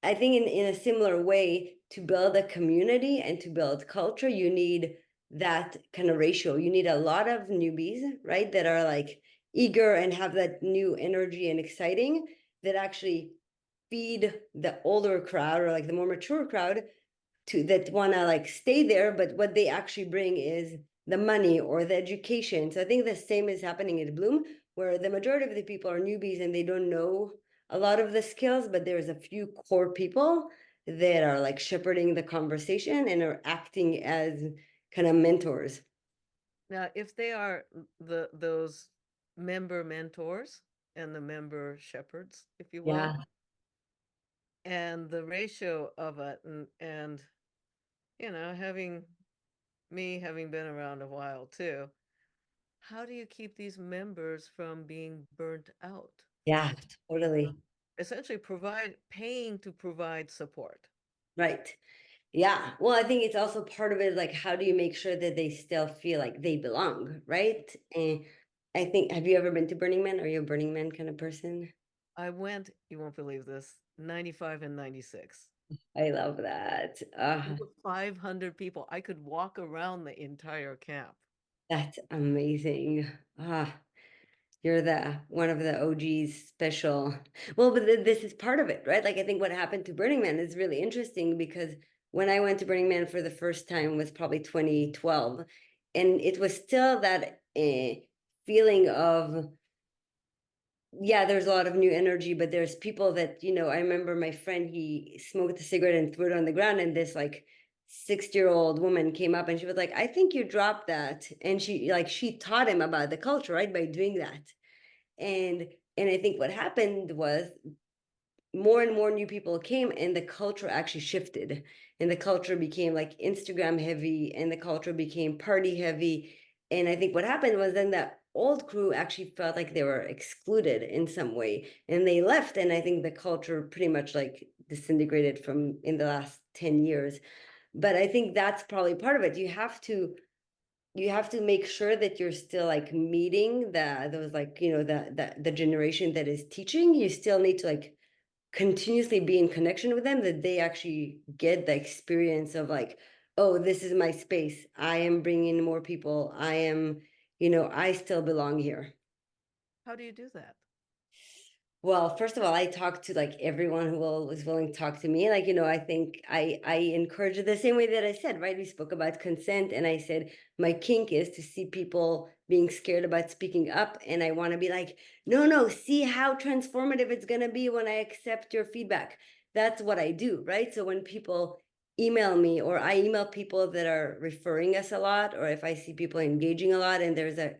in a similar way, to build a community and to build culture, you need that kind of ratio. You need a lot of newbies, right? That are like eager and have that new energy and exciting that actually feed the older crowd or like the more mature crowd to that want to like stay there, but what they actually bring is the money or the education. So I think the same is happening at Bloom, where the majority of the people are newbies and they don't know a lot of the skills, but there's a few core people that are like shepherding the conversation and are acting as kind of mentors. Now, if they are those member mentors and the member shepherds, if you will, Yeah. and the ratio of it, and having having been around a while too, how do you keep these members from being burnt out? Yeah, You know, totally. essentially paying to provide support. Right. Yeah. Well, I think it's also part of it, like how do you make sure that they still feel like they belong, right? And I think, have you ever been to Burning Man? Are you a Burning Man kind of person? I went, you won't believe this, 95 and 96. I love that. Over 500 people. I could walk around the entire camp. That's amazing. Ah, you're the one of the OGs special. Well, but this is part of it, right? Like I think what happened to Burning Man is really interesting because when I went to Burning Man for the first time was probably 2012, and it was still that feeling of yeah, there's a lot of new energy, but there's people that, I remember my friend, he smoked a cigarette and threw it on the ground, and this like 60-year-old woman came up and she was like, I think you dropped that. And she taught him about the culture, right? By doing that. And and I think what happened was more and more new people came and the culture actually shifted and the culture became like Instagram heavy and the culture became party heavy. And I think what happened was then the old crew actually felt like they were excluded in some way and they left. And I think the culture pretty much like disintegrated from in the last 10 years. But I think that's probably part of it. You have to make sure that you're still like meeting those like the generation that is teaching. You still need to like continuously be in connection with them, that they actually get the experience of like, oh, this is my space, I am bringing in more people, I still belong here. How do you do that? Well, first of all, I talk to like everyone is willing to talk to me. Like, I think I encourage it the same way that I said, right? We spoke about consent and I said my kink is to see people being scared about speaking up. And I want to be like, no, no, see how transformative it's gonna be when I accept your feedback. That's what I do, right? So when people email me or I email people that are referring us a lot, or if I see people engaging a lot and there's a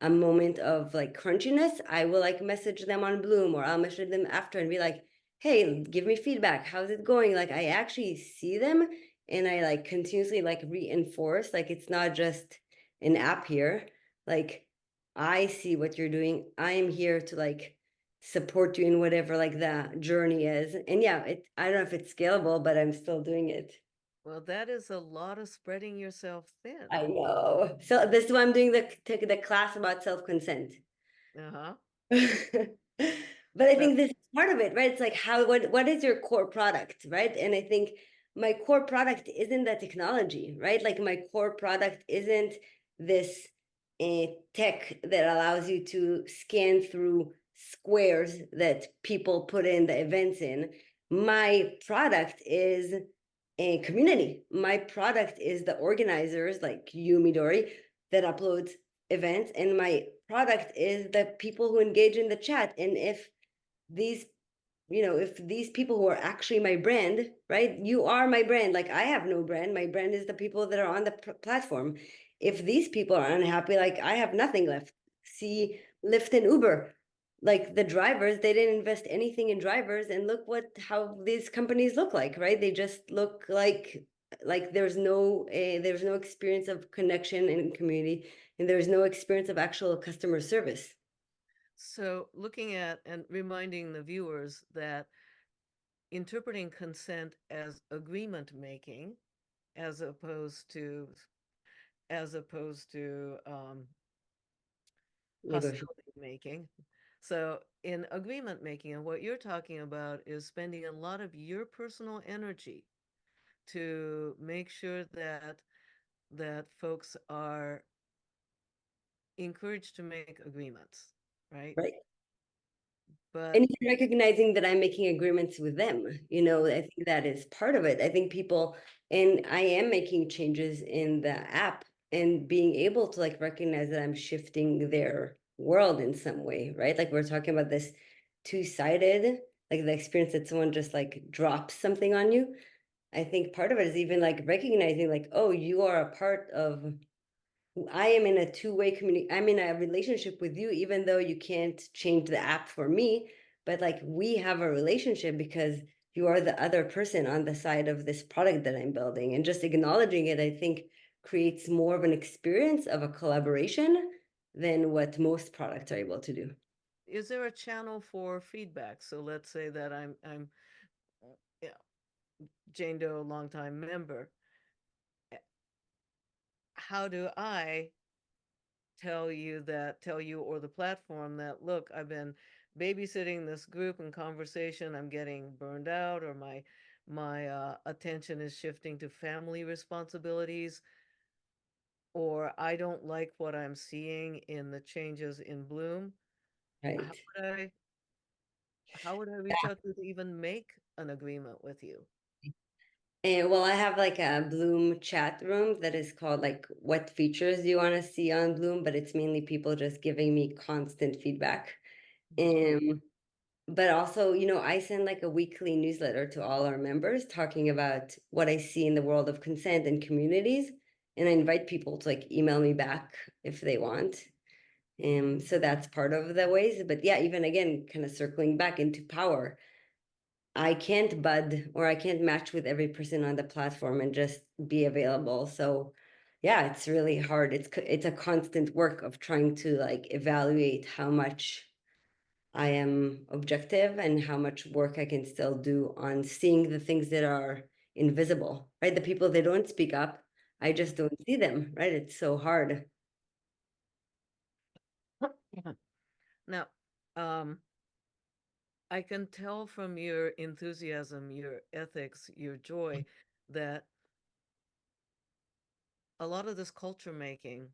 moment of like crunchiness, I will like message them on Bloom or I'll message them after and be like, hey, give me feedback. How's it going? Like I actually see them and I like continuously like reinforce, like it's not just an app here. Like I see what you're doing. I am here to like support you in whatever like the journey is. And yeah, I don't know if it's scalable, but I'm still doing it. Well, that is a lot of spreading yourself thin. I know. So this is why I'm doing the class about self-consent. Uh-huh. But I So think this is part of it, right? It's like what is your core product, right? And I think my core product isn't the technology, right? Like my core product isn't this tech that allows you to scan through squares that people put in the events in. My product is a community. My product is the organizers like you, Midori, that uploads events, and my product is the people who engage in the chat. And if these, if these people who are actually my brand, right? You are my brand. Like, I have no brand. My brand is the people that are on the platform. If these people are unhappy, like, I have nothing left. See Lyft and Uber, like the drivers, they didn't invest anything in drivers, and look how these companies look like, right? They just look like there's no experience of connection and community, and there's no experience of actual customer service. So, looking at and reminding the viewers that interpreting consent as agreement making, as opposed to as opposed to Negotiation. hostility making. So, in agreement making, and what you're talking about is spending a lot of your personal energy to make sure that folks are encouraged to make agreements, right? Right. But And even recognizing that I'm making agreements with them, I think that is part of it. I think people, and I am making changes in the app, and being able to like recognize that I'm shifting their world in some way, right? Like, we're talking about this two-sided, like the experience that someone just like drops something on you. I think part of it is even like recognizing like, oh, you are a part of, I am in a two-way community. I'm in a relationship with you, even though you can't change the app for me. But like, we have a relationship because you are the other person on the side of this product that I'm building. And just acknowledging it, I think, creates more of an experience of a collaboration than what most products are able to do. is there a channel for feedback? So let's say that I'm yeah, Jane Doe, longtime member. How do I tell you or the platform that, look, I've been babysitting this group and conversation, I'm getting burned out, or my attention is shifting to family responsibilities, or I don't like what I'm seeing in the changes in Bloom. How Right. would I how would I reach out to even make an agreement with you? And well, I have like a Bloom chat room that is called like what features do you want to see on Bloom, but it's mainly people just giving me constant feedback. Um, but also, I send like a weekly newsletter to all our members talking about what I see in the world of consent and communities. And I invite people to like email me back if they want. So that's part of the ways. But yeah, even again, kind of circling back into power. I can't bud or I can't match with every person on the platform and just be available. So yeah, it's really hard. It's a constant work of trying to like evaluate how much I am objective and how much work I can still do on seeing the things that are invisible, right? The people that don't speak up, I just don't see them, right? It's so hard. Now, um, I can tell from your enthusiasm, your ethics, your joy, that a lot of this culture making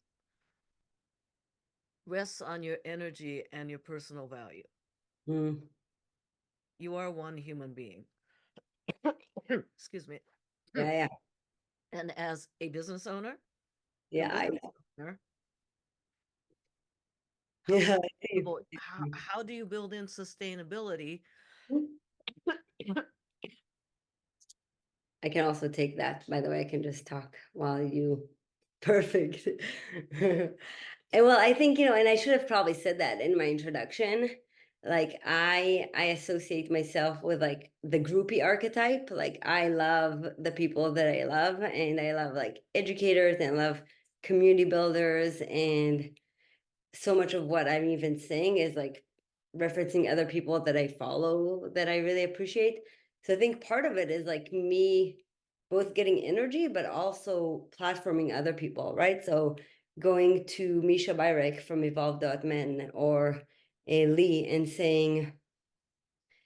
rests on your energy and your personal value. Mm, You are one human being. Excuse me. yeah, yeah, And as a business owner, yeah. I community know. owner, how Yeah. sustainable, how do you build in sustainability? I can also take that. By the way, I can just talk while you. Perfect. And well, I think, and I should have probably said that in my introduction. Like, I associate myself with like the groupie archetype. Like, I love the people that I love, and I love like educators, and I love community builders, and so much of what I'm even saying is like referencing other people that I follow that I really appreciate. So I think part of it is like me both getting energy, but also platforming other people, right? So going to Misha Byrek from Evolve.men or Lee and saying,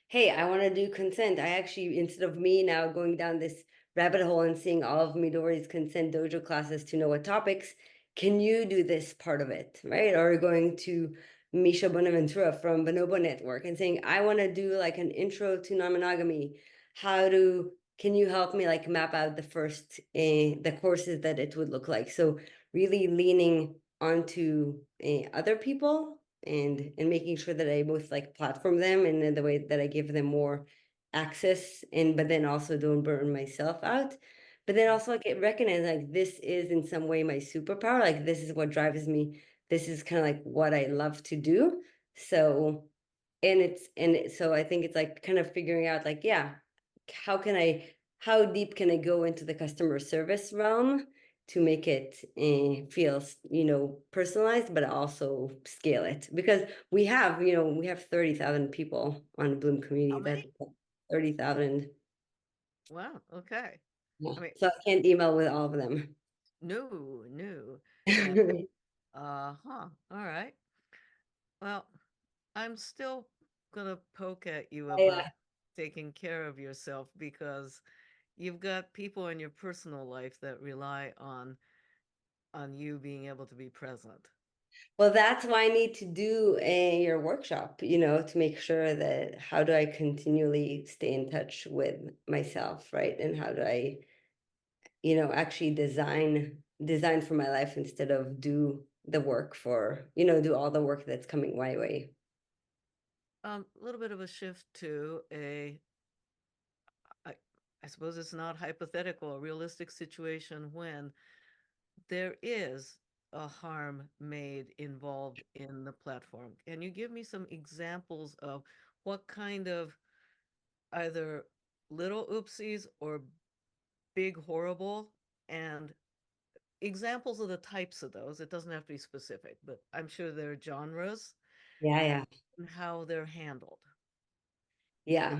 hey, I want to do consent. I actually, instead of me now going down this rabbit hole and seeing all of Midori's Consent Dojo classes to know what topics, can you do this part of it, right? Or going to Misha Bonaventura from Bonobo Network and saying, I want to do like an intro to non-monogamy. Can you help me like map out the courses that it would look like? So really leaning onto other people, and making sure that I both like platform them and in the way that I give them more access, and but then also don't burn myself out. But then also like recognize like this is in some way my superpower. Like this is what drives me. This is kind of like what I love to do. So, so I think it's like kind of figuring out like, yeah, how can I, how deep can I go into the customer service realm to make it feel, personalized, but also scale it, because we have 30,000 people on the Bloom How community. many? That's 30,000. Wow. Okay. Yeah. I mean, So I can't email with all of them. no, no. And huh. All right. Well, I'm still gonna poke at you about Yeah. taking care of yourself because you've got people in your personal life that rely on you being able to be present. Well, that's why I need to do your workshop, to make sure that how do I continually stay in touch with myself, right? And how do I, actually design for my life instead of do the work do all the work that's coming my way. A little bit of a shift to I, I suppose it's not hypothetical, a realistic situation when there is a harm made involved in the platform. Can you give me some examples of what kind of either little oopsies or big horrible, and examples of the types of those? It doesn't have to be specific, but I'm sure there are genres Yeah, yeah, and how they're handled. yeah.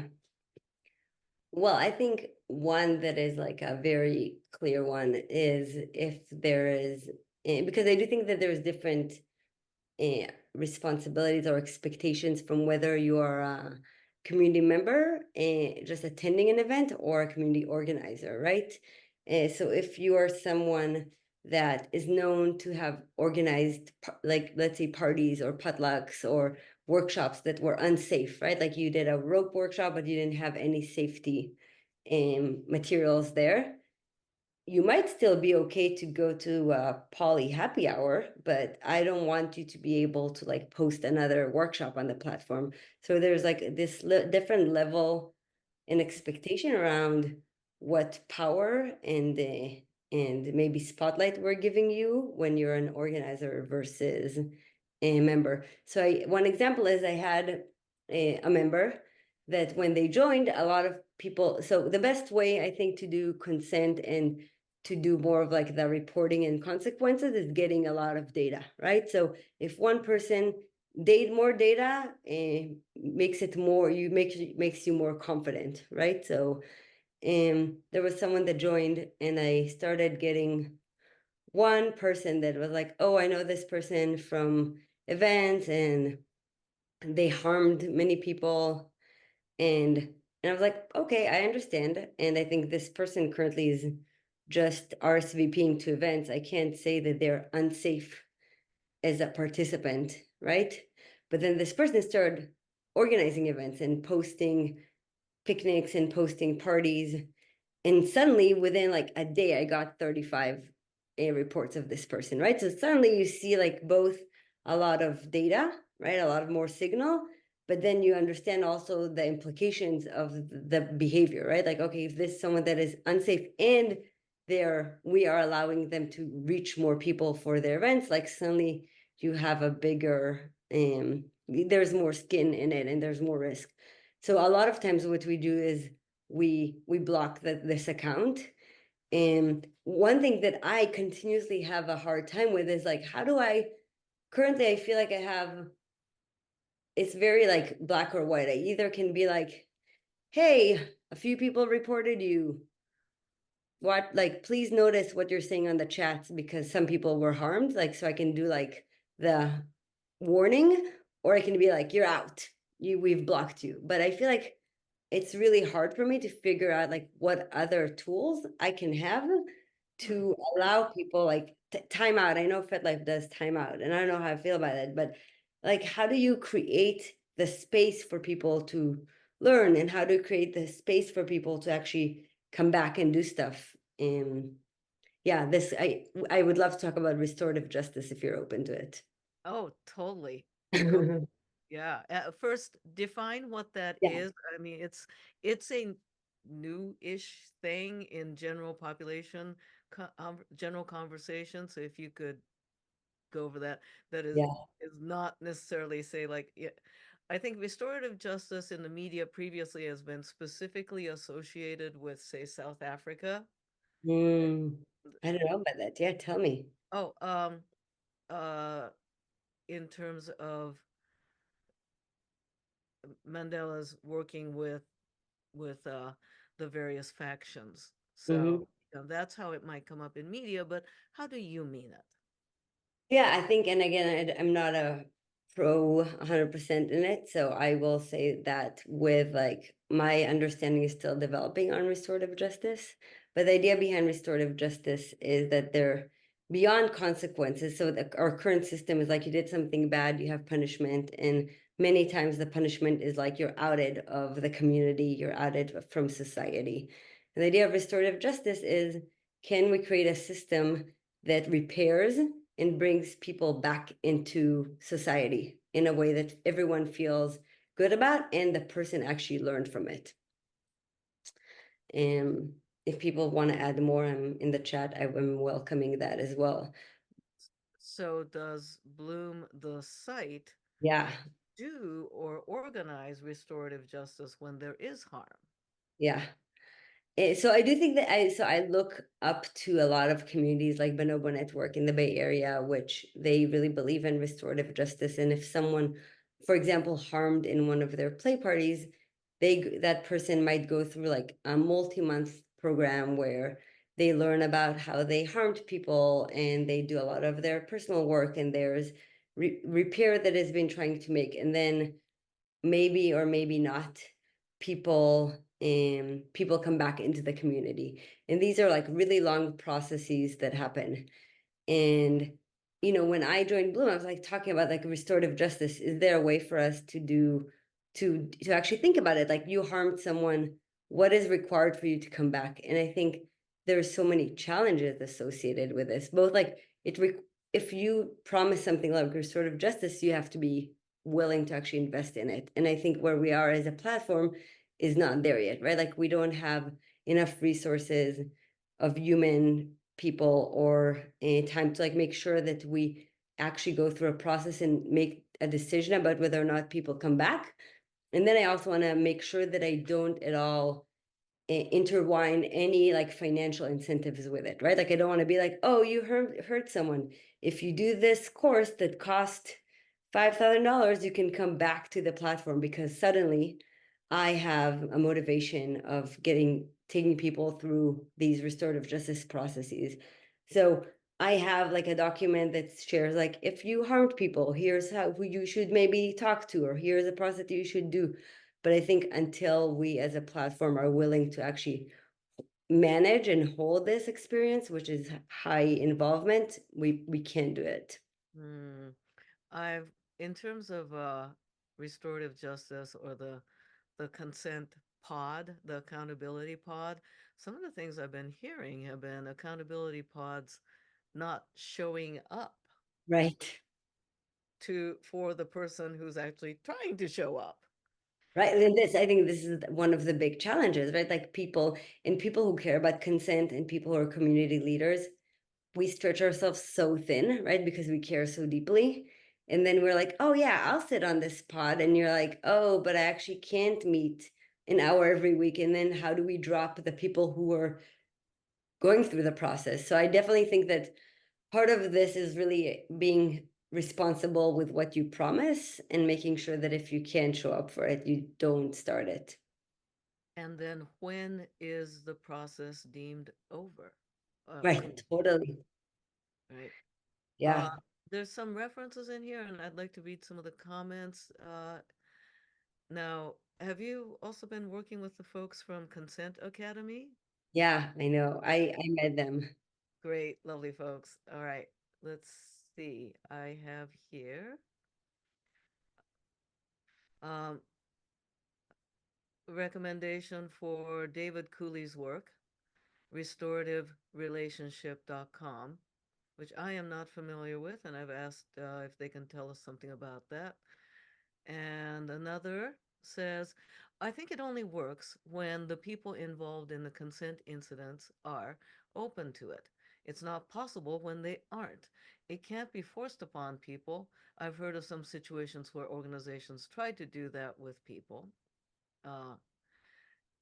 Well, I think one that is like a very clear one is if there is, because I do think that there's different responsibilities or expectations from whether you are a community member just attending an event or a community organizer, right? So if you are someone that is known to have organized, like let's say parties or potlucks or workshops that were unsafe, right? Like you did a rope workshop, but you didn't have any safety materials there, you might still be okay to go to a poly happy hour, but I don't want you to be able to like post another workshop on the platform. So there's like this different level and expectation around what power and maybe spotlight we're giving you when you're an organizer versus a member. So one example is I had a member that when they joined, a lot of people. So the best way I think to do consent and to do more of like the reporting and consequences is getting a lot of data, right? So if one person more data makes it more, makes you more confident, right? So there was someone that joined and I started getting one person that was like, oh, I know this person from events and they harmed many people, and I was like, okay, I understand. And I think this person currently is just RSVPing to events. I can't say that they're unsafe as a participant, right? But then this person started organizing events and posting picnics and posting parties. And suddenly, within like a day, I got 35 reports of this person, right? So suddenly you see like both a lot of data, right? A lot of more signal, but then you understand also the implications of the behavior, right? Like, okay, if this is someone that is unsafe and we are allowing them to reach more people for their events, like suddenly you have a bigger, there's more skin in it and there's more risk. So a lot of times what we do is we block this account. And one thing that I continuously have a hard time with is like, how do I currently I feel like I have, it's very like black or white. I either can be like, hey, a few people reported you. What, like, please notice what you're saying on the chats because some people were harmed. Like, so I can do like the warning, or I can be like, you're out. We've blocked you. But I feel like it's really hard for me to figure out like what other tools I can have to allow people like timeout. I know FetLife does timeout, and I don't know how I feel about it, but like, how do you create the space for people to learn, and how to create the space for people to actually come back and do stuff? Yeah, I would love to talk about restorative justice if you're open to it. Oh, totally. Go. Yeah. First, define what that Yeah, is. I mean, it's a new-ish thing in general population, general conversation. So if you could go over that, that yeah. is not necessarily say like, yeah, I think restorative justice in the media previously has been specifically associated with, say, South Africa. Mm, I don't know about that. Yeah, tell me. Oh, uh, in terms of Mandela's working with the various factions. Hmm. So, that's how it might come up in media, but how do you mean it? Yeah, I think, and again, I'm not a pro 100% in it, so I will say that with like my understanding is still developing on restorative justice. But the idea behind restorative justice is that they're beyond consequences. So our current system is like you did something bad, you have punishment, and many times the punishment is like you're outed of the community, you're outed from society. And the idea of restorative justice is, can we create a system that repairs and brings people back into society in a way that everyone feels good about and the person actually learned from it. And if people want to add more, I'm in the chat. I'm welcoming that as well. So does Bloom the site Yeah, do or organize restorative justice when there is harm? yeah. So I do think that I look up to a lot of communities like Bonobo Network in the Bay Area, which they really believe in restorative justice. And if someone, for example, harmed in one of their play parties, that person might go through like a multi-month program where they learn about how they harmed people and they do a lot of their personal work and there's repair that has been trying to make. And then maybe or maybe not people come back into the community, and these are like really long processes that happen. And when I joined Bloom, I was like talking about like restorative justice. Is there a way for us to do to actually think about it? Like, you harmed someone, what is required for you to come back? And I think there's so many challenges associated with this. Both like if you promise something like restorative justice, you have to be willing to actually invest in it. And I think where we are as a platform is not there yet, right? Like, we don't have enough resources of human people or time to like make sure that we actually go through a process and make a decision about whether or not people come back. And then I also want to make sure that I don't at all intertwine any like financial incentives with it, right? Like, I don't want to be like, oh, you hurt someone. If you do this course that cost $5,000, you can come back to the platform, because suddenly I have a motivation of taking people through these restorative justice processes. So I have like a document that shares like, if you harmed people, here's who you should maybe talk to, or here's a process that you should do. But I think until we as a platform are willing to actually manage and hold this experience, which is high involvement, we can't do it. Hmm. I've, in terms of restorative justice or the consent pod, the accountability pod, some of the things I've been hearing have been accountability pods not showing up Right. to for the person who's actually trying to show up. Right. And I think this is one of the big challenges, right? Like, people who care about consent and people who are community leaders, we stretch ourselves so thin, right? Because we care so deeply. And then we're like, oh yeah, I'll sit on this pod. And you're like, oh, but I actually can't meet an hour every week. And then how do we drop the people who are going through the process? So I definitely think that part of this is really being responsible with what you promise and making sure that if you can't show up for it, you don't start it. And then when is the process deemed over? Right. Totally. Right. Uh, Yeah. there's some references in here, and I'd like to read some of the comments. Now, have you also been working with the folks from Consent Academy? Yeah, I know. I met them. Great, lovely folks. All right, let's see. I have here um, a recommendation for David Cooley's work. restorative relationship.com, which I am not familiar with, and I've asked if they can tell us something about that. And another says, I think it only works when the people involved in the consent incidents are open to it. It's not possible when they aren't. It can't be forced upon people. I've heard of some situations where organizations try to do that with people, uh,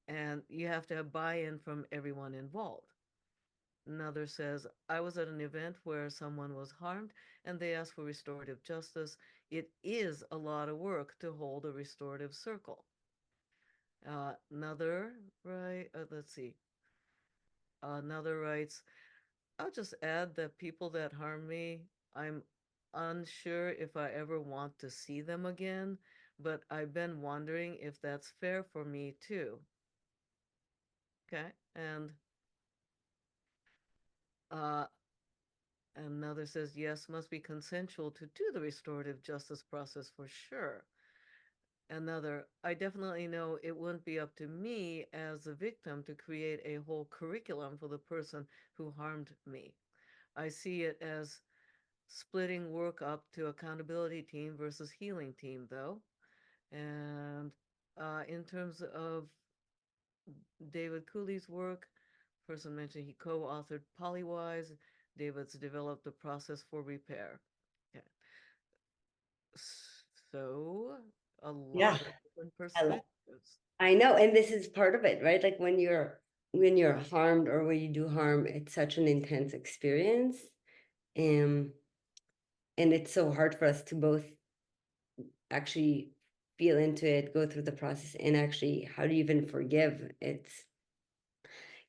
and you have to have buy in from everyone involved. Another says, I was at an event where someone was harmed and they asked for restorative justice. It is a lot of work to hold a restorative circle. Another, right, let's see. Another writes, I'll just add that people that harm me, I'm unsure if I ever want to see them again, but I've been wondering if that's fair for me too. Okay. And uh, another says, yes, must be consensual to do the restorative justice process for sure. Another, I definitely know it wouldn't be up to me as a victim to create a whole curriculum for the person who harmed me. I see it as splitting work up to accountability team versus healing team, though. And in terms of David Cooley's work, person mentioned he co-authored Polywise. David's developed a process for repair. Okay. So a Yeah, lot of different I, lo- perspectives. I know, and this is part of it, right? Like when you're harmed or when you do harm, it's such an intense experience. Um, and it's so hard for us to both actually feel into it, go through the process, and actually, how do you even forgive?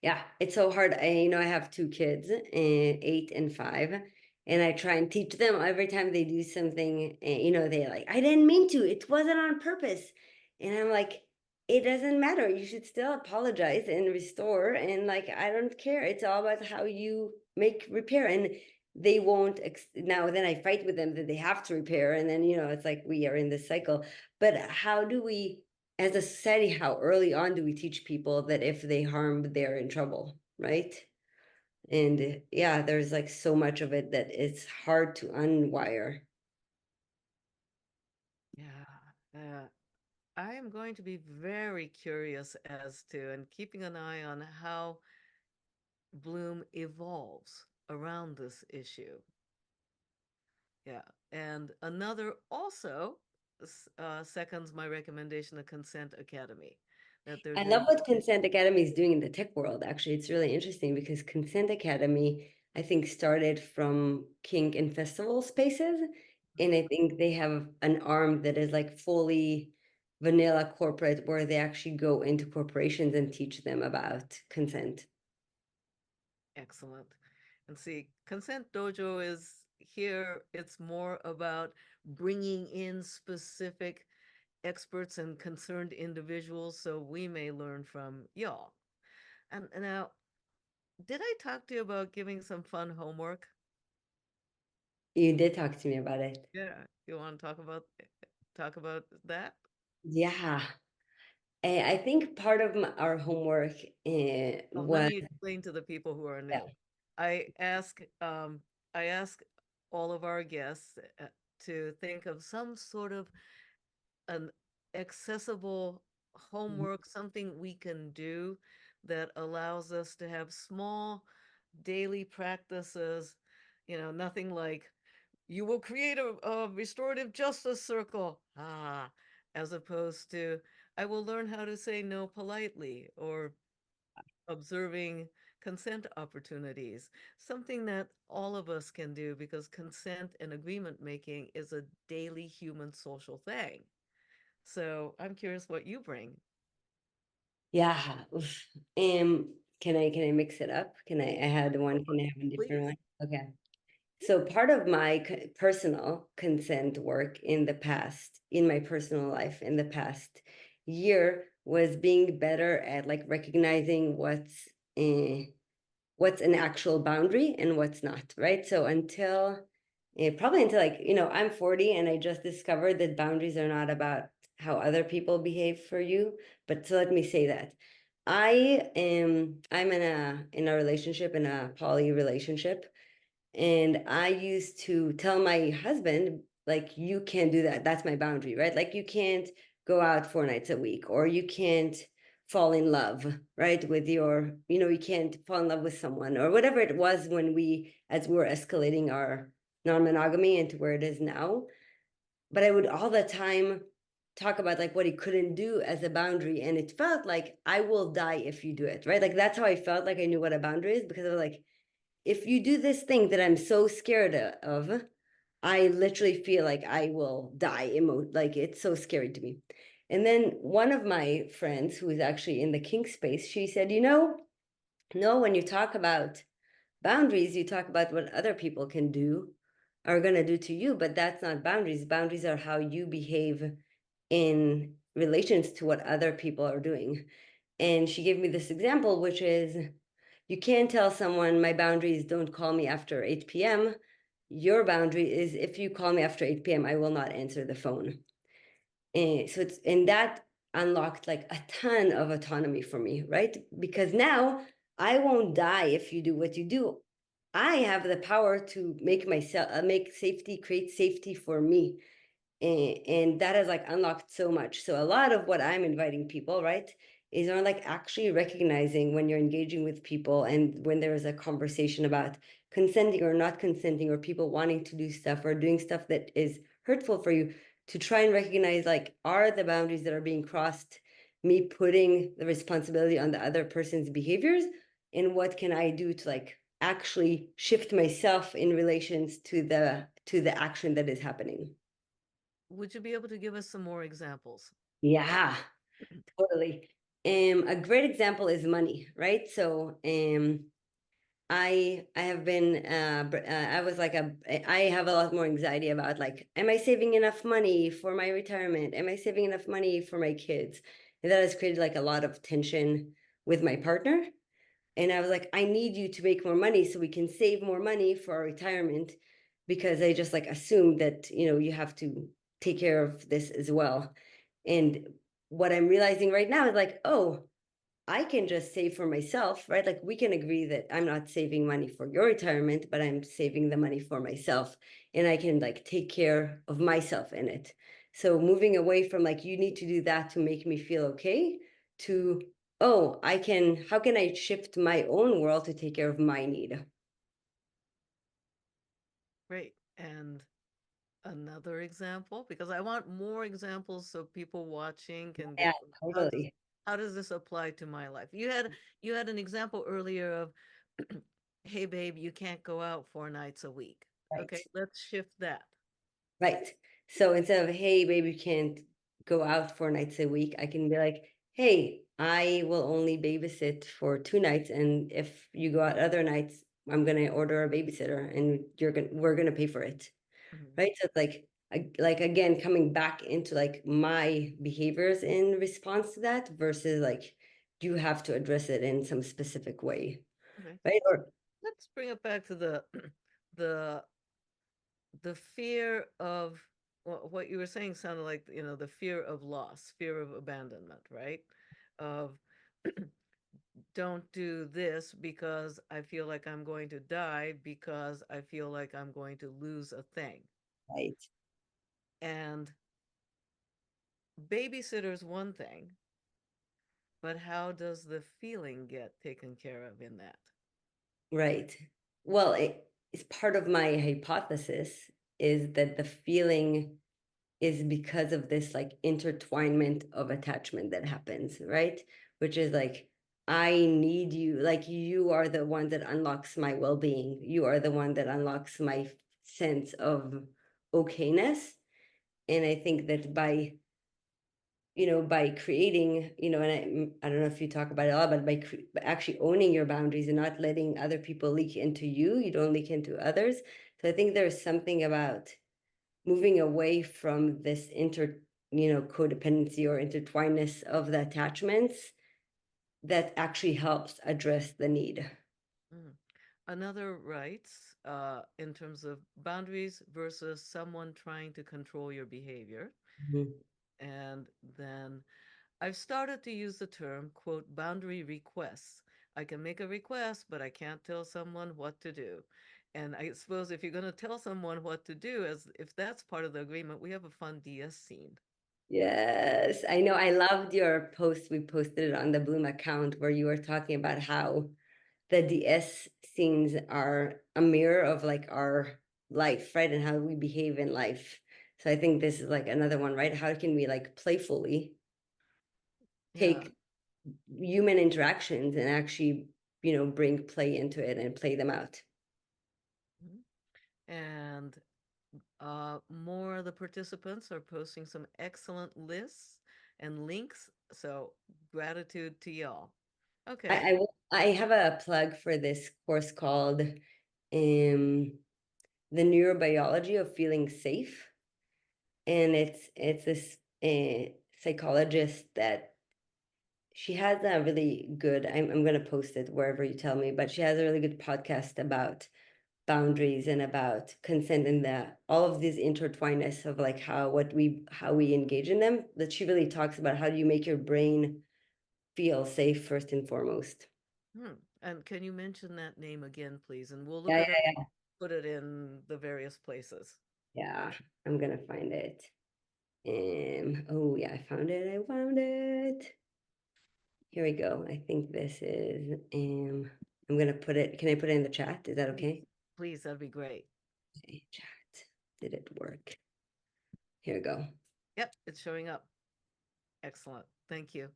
Yeah, it's so hard. I have two kids, 8 and 5, and I try and teach them every time they do something. They like, I didn't mean to. It wasn't on purpose, and I'm like, it doesn't matter. You should still apologize and restore. And like, I don't care. It's all about how you make repair, and they won't. Now, then I fight with them that they have to repair, and then it's like we are in this cycle. But how do we? As a society, how early on do we teach people that if they harm, they're in trouble, right? And yeah, there's like so much of it that it's hard to unwire. Yeah. I am going to be very curious as to and keeping an eye on how Bloom evolves around this issue. Yeah. And another also seconds my recommendation of Consent Academy, that they're I love doing. what Consent Academy is doing in the tech world. Actually, it's really interesting because Consent Academy, I think, started from kink and festival spaces. And I think they have an arm that is like fully vanilla corporate where they actually go into corporations and teach them about consent. Excellent. And see, Consent Dojo is here, it's more about bringing in specific experts and concerned individuals so we may learn from y'all. And now, did I talk to you about giving some fun homework? You did talk to me about it. Yeah, you want to talk about that? Yeah. I think part of our homework Oh, let was, me explain to the people who are yeah. new. I ask um I ask all of our guests to think of some sort of an accessible homework, something we can do that allows us to have small daily practices, nothing like you will create a restorative justice circle, as opposed to I will learn how to say no politely, or observing consent opportunities, something that all of us can do because consent and agreement making is a daily human social thing. So I'm curious what you bring. Yeah. Oof. Um, can I mix it up? I had one, can I have a different Please. one? Okay. So part of my personal consent work in the past, in my personal life in the past year, was being better at like recognizing what's an actual boundary and what's not, right? So probably until like, I'm 40 and I just discovered that boundaries are not about how other people behave for you. But so let me say that. I'm in a relationship, in a poly relationship. And I used to tell my husband, like, you can't do that. That's my boundary, right? Like, you can't go out 4 nights a week, or you can't fall in love, right? With your, you can't fall in love with someone, or whatever it was when as we were escalating our non-monogamy into where it is now. But I would all the time talk about like what he couldn't do as a boundary. And it felt like I will die if you do it, right? Like that's how I felt like I knew what a boundary is, because I was like, if you do this thing that I'm so scared of, I literally feel like I will die. Like it's so scary to me. And then one of my friends who is actually in the kink space, she said, no, when you talk about boundaries, you talk about what other people can do, are going to do to you, but that's not boundaries. Boundaries are how you behave in relations to what other people are doing. And she gave me this example, which is, you can't tell someone my boundaries don't call me after 8 p.m. Your boundary is, if you call me after 8 p.m., I will not answer the phone. And that unlocked like a ton of autonomy for me, right? Because now I won't die if you do what you do. I have the power to make myself create safety for me. And that has like unlocked so much. So a lot of what I'm inviting people, right, is on like actually recognizing when you're engaging with people, and when there is a conversation about consenting or not consenting, or people wanting to do stuff or doing stuff that is hurtful for you, to try and recognize, like, are the boundaries that are being crossed me putting the responsibility on the other person's behaviors, and what can I do to like actually shift myself in relations to the action that is happening. Would you be able to give us some more examples? Yeah, totally. A great example is money, right? So, I have been, I was like I have a lot more anxiety about like, am I saving enough money for my retirement? Am I saving enough money for my kids? And that has created like a lot of tension with my partner. And I was like, I need you to make more money so we can save more money for our retirement, because I just like assumed that, you have to take care of this as well. And what I'm realizing right now is like, oh, I can just save for myself, right? Like we can agree that I'm not saving money for your retirement, but I'm saving the money for myself. And I can like take care of myself in it. So moving away from like, you need to do that to make me feel okay, to, oh, how can I shift my own world to take care of my need? Great. And another example, because I want more examples so people watching can Yeah, get how does totally. how does this apply to my life? You had an example earlier of hey babe, you can't go out 4 nights a week. Right. Okay, let's shift that. Right. So instead of, hey, baby, can't go out 4 nights a week, I can be like, hey, I will only babysit for 2 nights. And if you go out other nights, I'm gonna order a babysitter and we're gonna pay for it. Mhm. Right. So it's like like again, coming back into like my behaviors in response to that, versus like you have to address it in some specific way. Okay, Right. Or let's bring it back to the the the fear of what you were saying sounded like, the fear of loss, fear of abandonment, right? Of don't do this because I feel like I'm going to die, because I feel like I'm going to lose a thing. right. And babysitter's one thing, but how does the feeling get taken care of in that? Right. Well, it's part of my hypothesis is that the feeling is because of this like intertwinement of attachment that happens, right? Which is like, I need you, like you are the one that unlocks my well-being. You are the one that unlocks my sense of okayness. And I think that by creating, and I don't know if you talk about it a lot, but by actually owning your boundaries and not letting other people leak into you, you don't leak into others. So I think there's something about moving away from this codependency or intertwinedness of the attachments that actually helps address the need. Mm. Another writes, in terms of boundaries versus someone trying to control your behavior. Mhm. And then I've started to use the term, quote, boundary requests. I can make a request, but I can't tell someone what to do. And I suppose if you're going to tell someone what to do, as if that's part of the agreement, we have a fun DS scene. Yes, I know. I loved your post. We posted it on the Bloom account where you were talking about how the DS scenes are a mirror of like our life, right? And how we behave in life. So I think this is like another one, right? How can we like playfully Yeah. take human interactions and actually, bring play into it and play them out? Mhm. And more of the participants are posting some excellent lists and links. So gratitude to y'all. Okay. I have a plug for this course called The Neurobiology of Feeling Safe. And it's this psychologist that she has a really good, I'm going to post it wherever you tell me, but she has a really good podcast about boundaries and about consent and the all of these intertwinedness of like how we engage in them, that she really talks about how do you make your brain feel safe first and foremost. Hmm. And can you mention that name again, please? And we'll look Yeah, it up, yeah, put it in the various places. yeah. I'm gonna find it. Oh yeah, I found it. Here we go. I think this is I'm gonna put it, can I put it in the chat? Is that Please, okay? please, that'd be great. Okay, chat. Did it work? Here we go. Yep, it's showing up. Excellent. Thank you.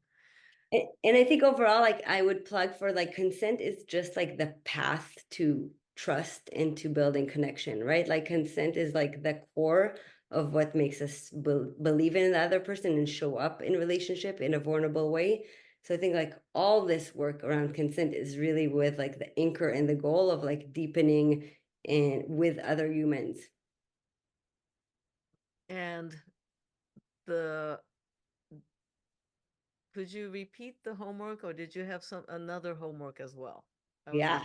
And I think overall, like I would plug for like consent is just like the path to trust and to building connection, right? Like consent is like the core of what makes us believe in the other person and show up in relationship in a vulnerable way. So I think like all this work around consent is really with like the anchor and the goal of like deepening and with other humans. And the could you repeat the homework or did you have some another homework as well? I wasn't, Yeah.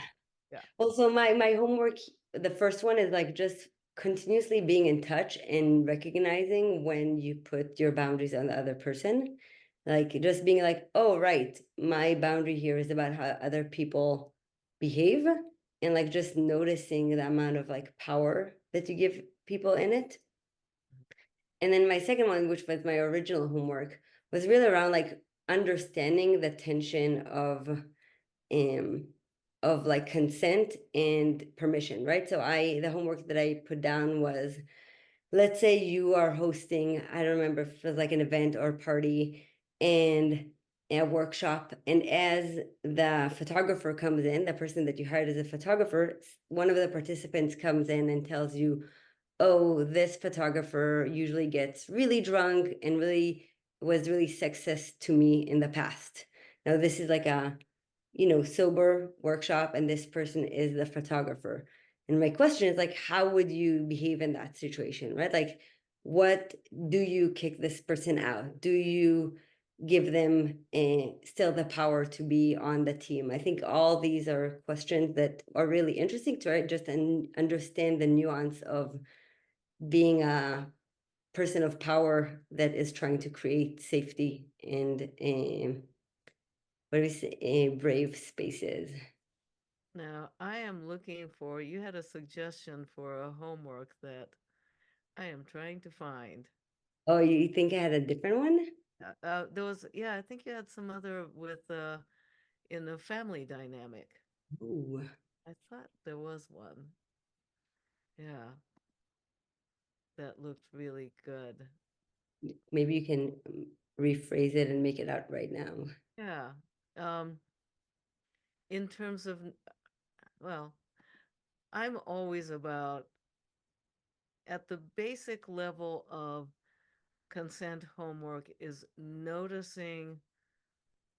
yeah. Also, my homework, the first one is like just continuously being in touch and recognizing when you put your boundaries on the other person. Like just being like, oh, right, my boundary here is about how other people behave. And like just noticing the amount of like power that you give people in it. And then my second one, which was my original homework, was really around like understanding the tension um like consent and permission, right? So the homework that I put down was, let's say you are hosting, I don't remember if it was like an event or party and a workshop, and as the photographer comes in, the person that you hired as a photographer, one of the participants comes in and tells you, oh, this photographer usually gets really drunk and really was really sexist to me in the past. Now this is like a sober workshop and this person is the photographer. And my question is like, how would you behave in that situation, right? Like, what do you kick this person out? Do you give them still the power to be on the team? I think all these are questions that are really interesting to just understand the nuance of being a person of power that is trying to create safety and what do we say, brave spaces. Now, I am looking for, you had a suggestion for a homework that I am trying to find. Oh, you think I had a different one? There was, yeah, I think you had some other with, in the family dynamic. Ooh, I thought there was one. Yeah, that looked really good. maybe you can rephrase it and make it out right now. Yeah. Um, in terms of, well, I'm always about at the basic level of consent homework is noticing,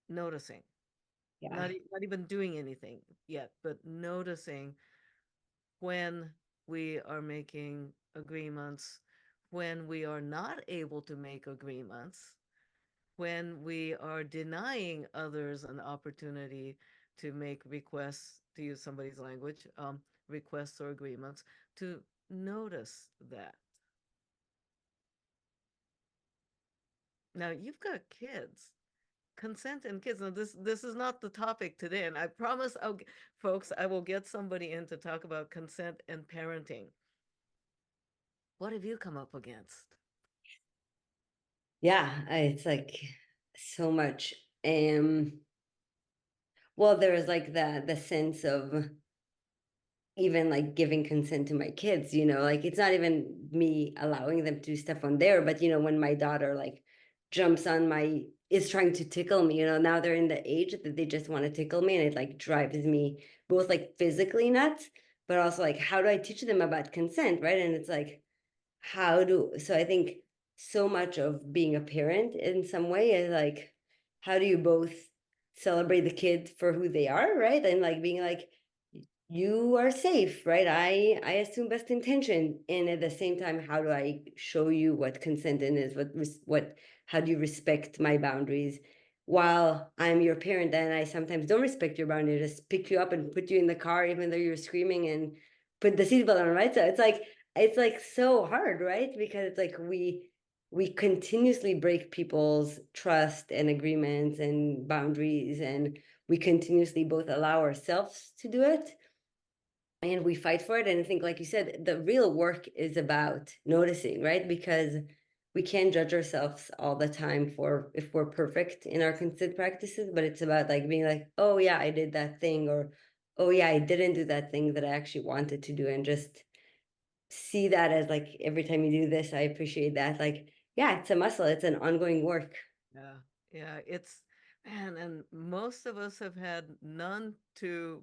Yeah. not even doing anything yet, but noticing when we are making agreements, when we are not able to make agreements, when we are denying others an opportunity to make requests, to use somebody's language, requests or agreements, to notice that. Now, you've got kids. consent and kids. Now, this is not the topic today, and I promise folks, I will get somebody in to talk about consent and parenting. What have you come up against? Yeah, it's like so much. Well, there's like the sense of even like giving consent to my kids, like it's not even me allowing them to do stuff on there, but when my daughter like jumps on my is trying to tickle me, now they're in the age that they just want to tickle me, and it like drives me both like physically nuts, but also like how do I teach them about consent, right? And it's like so I think so much of being a parent in some way is like how do you both celebrate the kid for who they are, right? And like being like you are safe, right? I assume best intention, and at the same time, how do I show you what consent is? What how do you respect my boundaries? While I'm your parent, and I sometimes don't respect your boundaries, just pick you up and put you in the car, even though you're screaming, and put the seatbelt on, right? So it's like so hard, right? Because it's like we continuously break people's trust and agreements and boundaries, and we continuously both allow ourselves to do it and we fight for it. And I think, like you said, the real work is about noticing, right? Because we can't judge ourselves all the time for if we're perfect in our consent practices, but it's about like being like, oh yeah, I did that thing, or oh yeah, I didn't do that thing that I actually wanted to do, and just see that as like every time you do this, I appreciate that. Like, yeah, it's a muscle, it's an ongoing work. Yeah, yeah, it's man, and most of us have had none to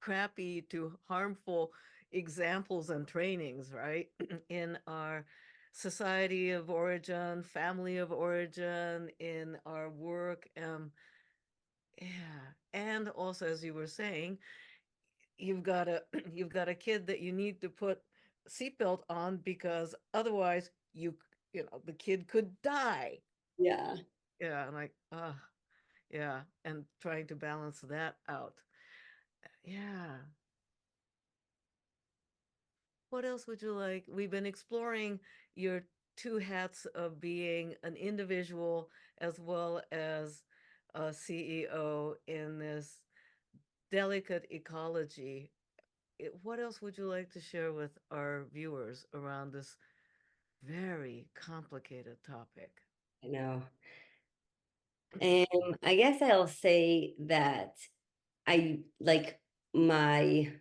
crappy to harmful examples and trainings, right? In our society of origin, family of origin, in our work. Yeah. And also, as you were saying, you've got a you've got a kid that you need to put seatbelt on because otherwise the kid could die. Yeah. Yeah, and like, yeah, and trying to balance that out. Yeah. What else would you like? We've been exploring your two hats of being an individual as well as a CEO in this delicate ecology. What else would you like to share with our viewers around this very complicated topic? I know. I guess I'll say that I like my,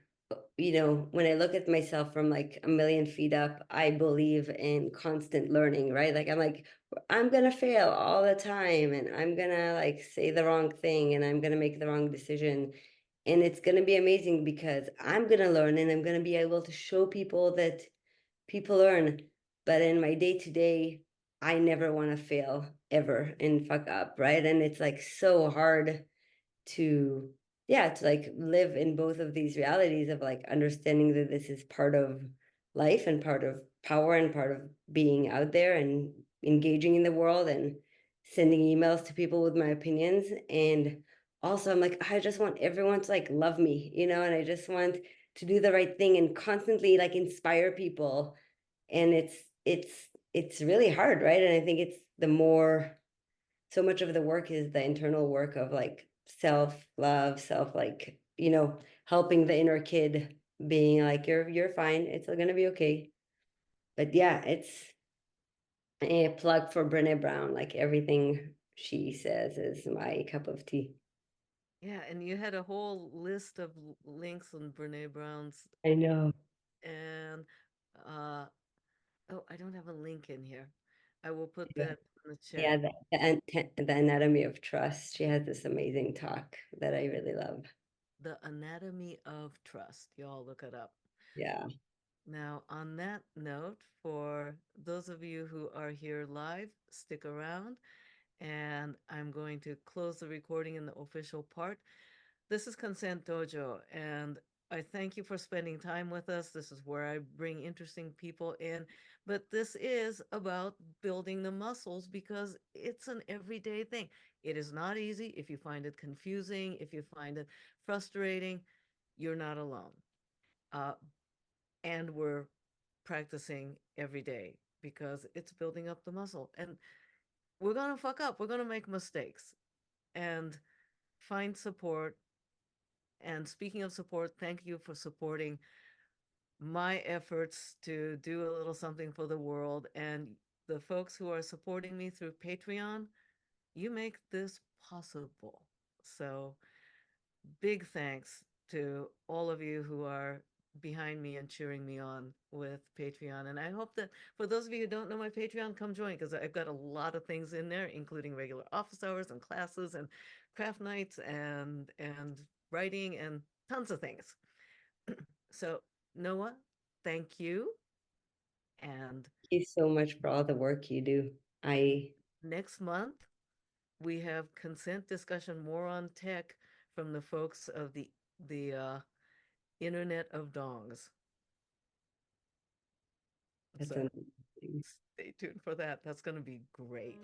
when I look at myself from like a million feet up, I believe in constant learning, right? Like, I'm like, I'm gonna fail all the time, and I'm gonna like say the wrong thing, and I'm gonna make the wrong decision. And it's gonna be amazing because I'm gonna learn, and I'm gonna be able to show people that people learn. But in my day to day, I never want to fail ever and fuck up, right? And it's like so hard to to like live in both of these realities of like understanding that this is part of life and part of power and part of being out there and engaging in the world and sending emails to people with my opinions. And also I'm like, I just want everyone to like love me, and I just want to do the right thing and constantly like inspire people. And it's it's really hard, right? And I think it's the more so much of the work is the internal work of like self love, self like, helping the inner kid being like you're fine, it's gonna be okay. But yeah, it's a plug for Brené Brown. Like everything she says is my cup of tea. Yeah, and you had a whole list of links on Brene Brown's I know. and uh oh, I don't have a link in here. I will put Yeah, that in the yeah, chat. the anatomy of trust. She has this amazing talk that I really love. The Anatomy of Trust. Y'all look it up. Yeah. Now, on that note, for those of you who are here live, stick around and I'm going to close the recording in the official part. This is Consent Dojo, and I thank you for spending time with us. This is where I bring interesting people in, but this is about building the muscles because it's an everyday thing. It is not easy. If you find it confusing, if you find it frustrating, you're not alone. Uh, and we're practicing every day because it's building up the muscle. And we're going to fuck up, we're going to make mistakes. and find support. And speaking of support, thank you for supporting my efforts to do a little something for the world. And the folks who are supporting me through Patreon, you make this possible. So, big thanks to all of you who are behind me and cheering me on with Patreon. And I hope that for those of you who don't know my Patreon, come join because I've got a lot of things in there, including regular office hours and classes and craft nights and writing and tons of things. So, Noah, thank you. And Thank you so much for all the work you do. I next month, we have consent discussion more on tech from the folks of the Internet of Dongs. that's So amazing. stay tuned for that. That's going to be great.